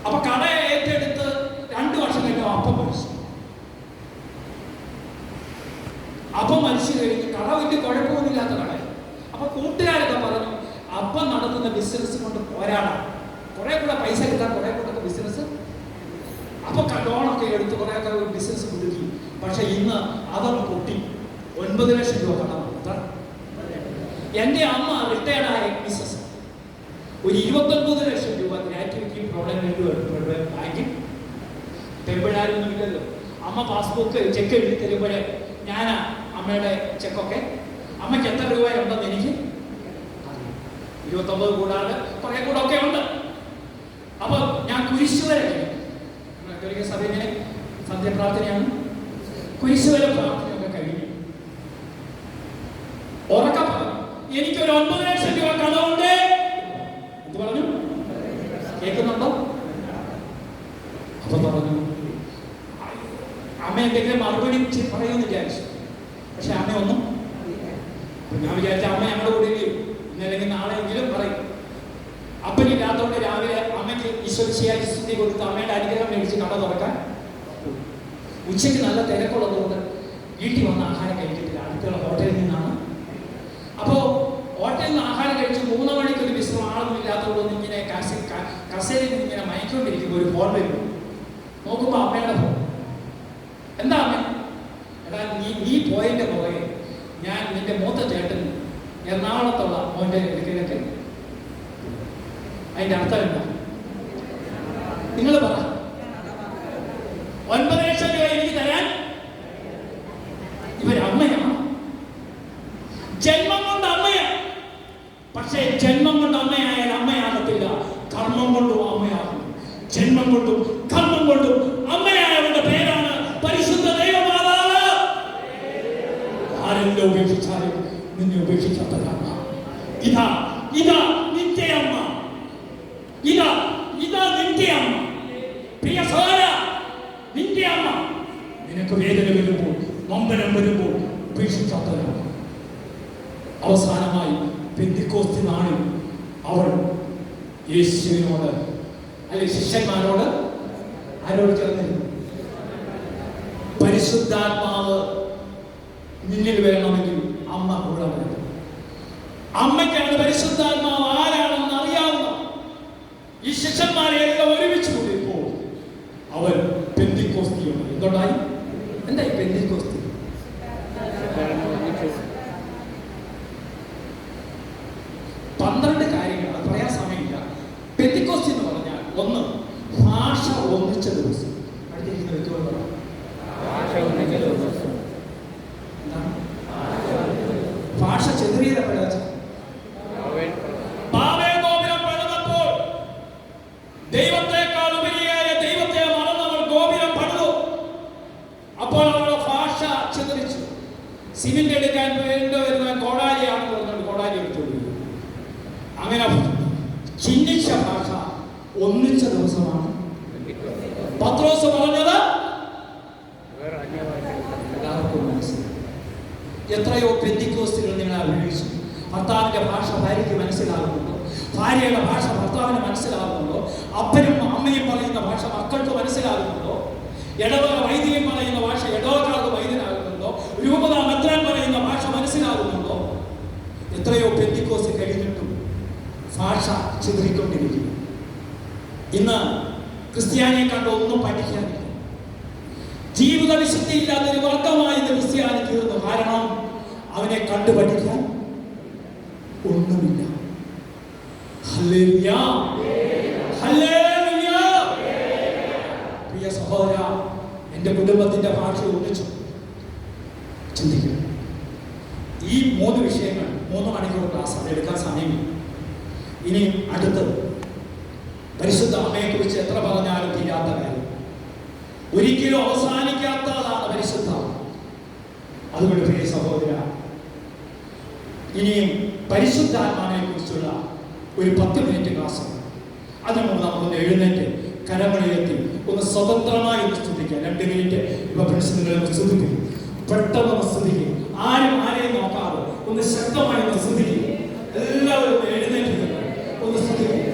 അപ്പൊ കട ഏറ്റെടുത്ത് 2 വർഷം കഴിഞ്ഞാൽ അപ്പം കഴിഞ്ഞ് കട വലിയ കുഴപ്പമൊന്നുമില്ലാത്ത കടയാണ്. അപ്പൊ കൂട്ടുകാരൊക്കെ പറഞ്ഞു അപ്പം നടത്തുന്ന ബിസിനസ് കൊണ്ട് പോരാടാം, കുറെ കൂടെ പൈസ കിട്ടാൻ കുറെ കൂടെ ബിസിനസ്. അപ്പൊ ലോണൊക്കെ എടുത്ത് കുറെ ഒക്കെ ബിസിനസ് പുതുക്കി. പക്ഷെ ഇന്ന് അതൊക്കെ പൊട്ടി 9 ലക്ഷം രൂപ കടം. എൻ്റെ അമ്മ റിട്ടയർഡായ ബിസിനസ് ഒരു 29 ലക്ഷം രൂപ ഗ്രാറ്റുവിറ്റി പ്രോബ്ലം ബാങ്കിൽ. പെമ്പിടാരൊന്നും ഇല്ലല്ലോ. അമ്മ പാസ്ബുക്ക് ചെക്ക് എഴുതി തരുമ്പോഴേ ഞാൻ അമ്മയുടെ ചെക്കൊക്കെ അമ്മയ്ക്ക് എത്ര രൂപയുണ്ടെന്ന് എനിക്ക് 29 കൂടാതെ കുറെ കൂടെ ഒക്കെ ഉണ്ട്. അപ്പൊ ഞാൻ കുരിശുവരെ സഭയിലെ സന്ധ്യപ്രാർത്ഥനയാണ്, കുരിശുവരെ പ്രാർത്ഥനയൊക്കെ കഴിഞ്ഞു. ഉറക്കം പറഞ്ഞു എനിക്കൊരു 9 ലക്ഷം രൂപ കടമുണ്ട്. എന്ത് പറഞ്ഞു? കേൾക്കുന്നുണ്ടോ? അപ്പൊ പറഞ്ഞു അമ്മ എന്തെങ്കിലും മറുപടി പറയുമെന്ന് വിചാരിച്ചു. പക്ഷെ അമ്മ ഒന്നും. ഞാൻ വിചാരിച്ച അമ്മ ഞങ്ങളുടെ കൂടെ ഇന്നല്ലെങ്കിൽ നാളെയെങ്കിലും പറയും. അപ്പനില്ലാത്തതുകൊണ്ട് രാവിലെ അമ്മയ്ക്ക് ഈശ്വരശിയായി സ്തുതി കൊടുത്ത് അമ്മയുടെ അനുഗ്രഹം മേടിച്ച് കട തുറക്കാൻ. ഉച്ചയ്ക്ക് നല്ല തിരക്കുള്ളതുകൊണ്ട് വീട്ടിൽ വന്ന് ആഹാരം കഴിക്കത്തില്ല, അടുത്തുള്ള ഹോട്ടലിൽ നിന്നാണ്. അപ്പോൾ ഹോട്ടലിൽ നിന്ന് ആഹാരം കഴിച്ച് 3 മണിക്ക് ഒരു വിശ്രമം ആളൊന്നും ഇല്ലാത്തതുകൊണ്ട് ഇങ്ങനെ കസേരയിൽ നിന്ന് ഇങ്ങനെ മയക്കൊണ്ടിരിക്കുമ്പോൾ ഒരു ഫോൺ വരുന്നു. നോക്കുമ്പോൾ അമ്മയുടെ ഫോൺ. എന്താ അമ്മ? എടാ നീ പോയതിൻ്റെ പുറകെ ഞാൻ നിന്റെ മൂത്ത ചേട്ടൻ എറണാകുളത്തുള്ള മോൻ്റെ എടുക്കലൊക്കെ. അതിന്റെ അർത്ഥം എന്താ? നിങ്ങൾ പറ. 9 ലക്ഷം രൂപ എനിക്ക് തരാൻ ഇവരമ്മയാണ്. ജന്മം കൊണ്ട് അമ്മയാണ്. പക്ഷേ ജന്മം കൊണ്ട് അമ്മയായാൽ അമ്മയാകത്തില്ല, കർമ്മം കൊണ്ടും അമ്മയാകും. ജന്മം കൊണ്ടും കർമ്മം കൊണ്ടും അമ്മയായവരുടെ പേരാണ് പരിശുദ്ധ ദൈവമാതാവ്. ആരെല്ലാം ഉപേക്ഷിച്ചാലും നിന്നെ ഉപേക്ഷിക്കാത്ത അമ്മ. ഇതാ ഇതാ നിന്റെ അമ്മ. ഇതാ നിന്റെ അമ്മ. പ്രിയ സഹോദര, നിന്റെ അമ്മ നിനക്ക് വേദന വരുമ്പോൾ, നൊമ്പരം വരുമ്പോൾ ഉപേക്ഷിക്കാത്തതാണ്. അവസാനമായി പെന്തിക്കോസ്തി നാളിൽ അവൾ യേശുവിനോട് അല്ലെ ശിഷ്യന്മാരോട് ആരോട് ചേർന്നിരുന്നു? പരിശുദ്ധാത്മാവ് നിന്നിൽ വരണമെങ്കിൽ അമ്മ കൂടെ വരണം. അമ്മയ്ക്കാണ് പരിശുദ്ധാത്മാവ് ആരാണെന്ന് അറിയാവുന്ന. ഈ ശിഷ്യന്മാരെ എല്ലാം ഒരുമിച്ച് കൂടിയപ്പോൾ അവൻ പെന്തിക്കോസ്തിയാണ്. എന്തുണ്ടായി? എന്തായി പെന്തിക്കോസ്തി? 12 കാര്യങ്ങൾ പറയാൻ സമയമില്ല. പെന്തിക്കോസ്തി എന്ന് പറഞ്ഞാൽ ഒന്ന് ഭാഷ ഒന്നിച്ച ദിവസം. അടുത്തിരിക്കുന്ന വ്യക്തിയോട് പറയാം, ഭാഷ ചെറിയ പഴച്ച ദൈവത്തെക്കാൾ ഉപരിയായ ദൈവത്തെ മറന്നവൾ ഗോപുരം പണിതു. അപ്പോൾ അവരുടെ ഭാഷ ചിതറിച്ചു. സിമെന്റ് എടുക്കാൻ വരുന്നവൻ കോടാലിയാണെന്ന് പറഞ്ഞുകൊണ്ട് കോടാലി എടുത്തോളൂ. അങ്ങനെ ചിഹ്നിച്ച ഭാഷ ഒന്നിച്ച ദിവസമാണ് പത്രോസ് പറഞ്ഞത്. എല്ലാവർക്കും മനസ്സിലായി. എത്രയോ പെന്തിക്കോസ്തുകൾ നിങ്ങളെ വിളിച്ചു. ഭർത്താവിന്റെ ഭാഷ ഭാര്യയ്ക്ക് മനസ്സിലാകുന്നുണ്ടോ? ഭാര്യയുടെ ഭാഷ ഭർത്താവിന് മനസ്സിലാകുന്നുണ്ടോ? അപ്പനും അമ്മയും പറയുന്ന ഭാഷ മക്കൾക്ക് മനസ്സിലാകുന്നുണ്ടോ? ഇടവക വൈദികൻ പറയുന്ന ഭാഷ ഇടവകാർക്ക് വൈദ്യനാകുന്നുണ്ടോ? രൂപത മെത്രാൻ പറയുന്ന ഭാഷ മനസ്സിലാകുന്നുണ്ടോ? എത്രയോ പെന്തിക്കോസ്ത് കഴിഞ്ഞിട്ടും ഭാഷ ചിതറിക്കൊണ്ടിരിക്കുന്നു. ഇന്ന് ക്രിസ്ത്യാനിയെ കണ്ട് ഒന്നും പഠിക്കാനില്ല. ജീവിത വിശുദ്ധിയില്ലാത്തൊരു വർഗമായി ക്രിസ്ത്യാനി തീർന്നു. കാരണം അവനെ കണ്ടു പഠിക്കാൻ ഒന്നുമില്ല. ഹല്ലേലൂയ, ഹല്ലേലൂയ. പ്രിയ സഹോദര, എൻ്റെ കുടുംബത്തിന്റെ ഭാഷ ഒന്നിച്ചു ചിന്തിക്കണം. ഈ 3 വിഷയങ്ങൾ 3 മണിക്കൂർ ക്ലാസ് എടുക്കാൻ സമയമില്ല. ഇനി അടുത്തത് പരിശുദ്ധ അമ്മയെ കുറിച്ച് എത്ര പറഞ്ഞാലും തീരാത്ത കാര്യം, ഒരിക്കലും അവസാനിക്കാത്തതാണ് പരിശുദ്ധ. അതുകൊണ്ട് പ്രിയ സഹോദര, ഇനിയും പരിശുദ്ധാത്മാവിനെ കുറിച്ചുള്ള ഒരു 10 മിനിറ്റ് ക്ലാസ്. അതിന് മുമ്പ് നമുക്കൊന്ന് എഴുന്നേറ്റ് കരമണിയെത്തി ഒന്ന് സ്വതന്ത്രമായി ഒന്ന് സ്തുതിക്കാം. 2 മിനിറ്റ് ഇപ്പൊ പ്രശ്നങ്ങളെ സ്തുതിക്കും. പെട്ടെന്ന് സ്തുതിക്കും. ആരും ആരെയും നോക്കാതെ ഒന്ന് ശക്തമായി ഒന്ന് സ്തുതിക്കും. എല്ലാവരും എഴുന്നേറ്റ് ഒന്ന് സ്തുതിക്കും.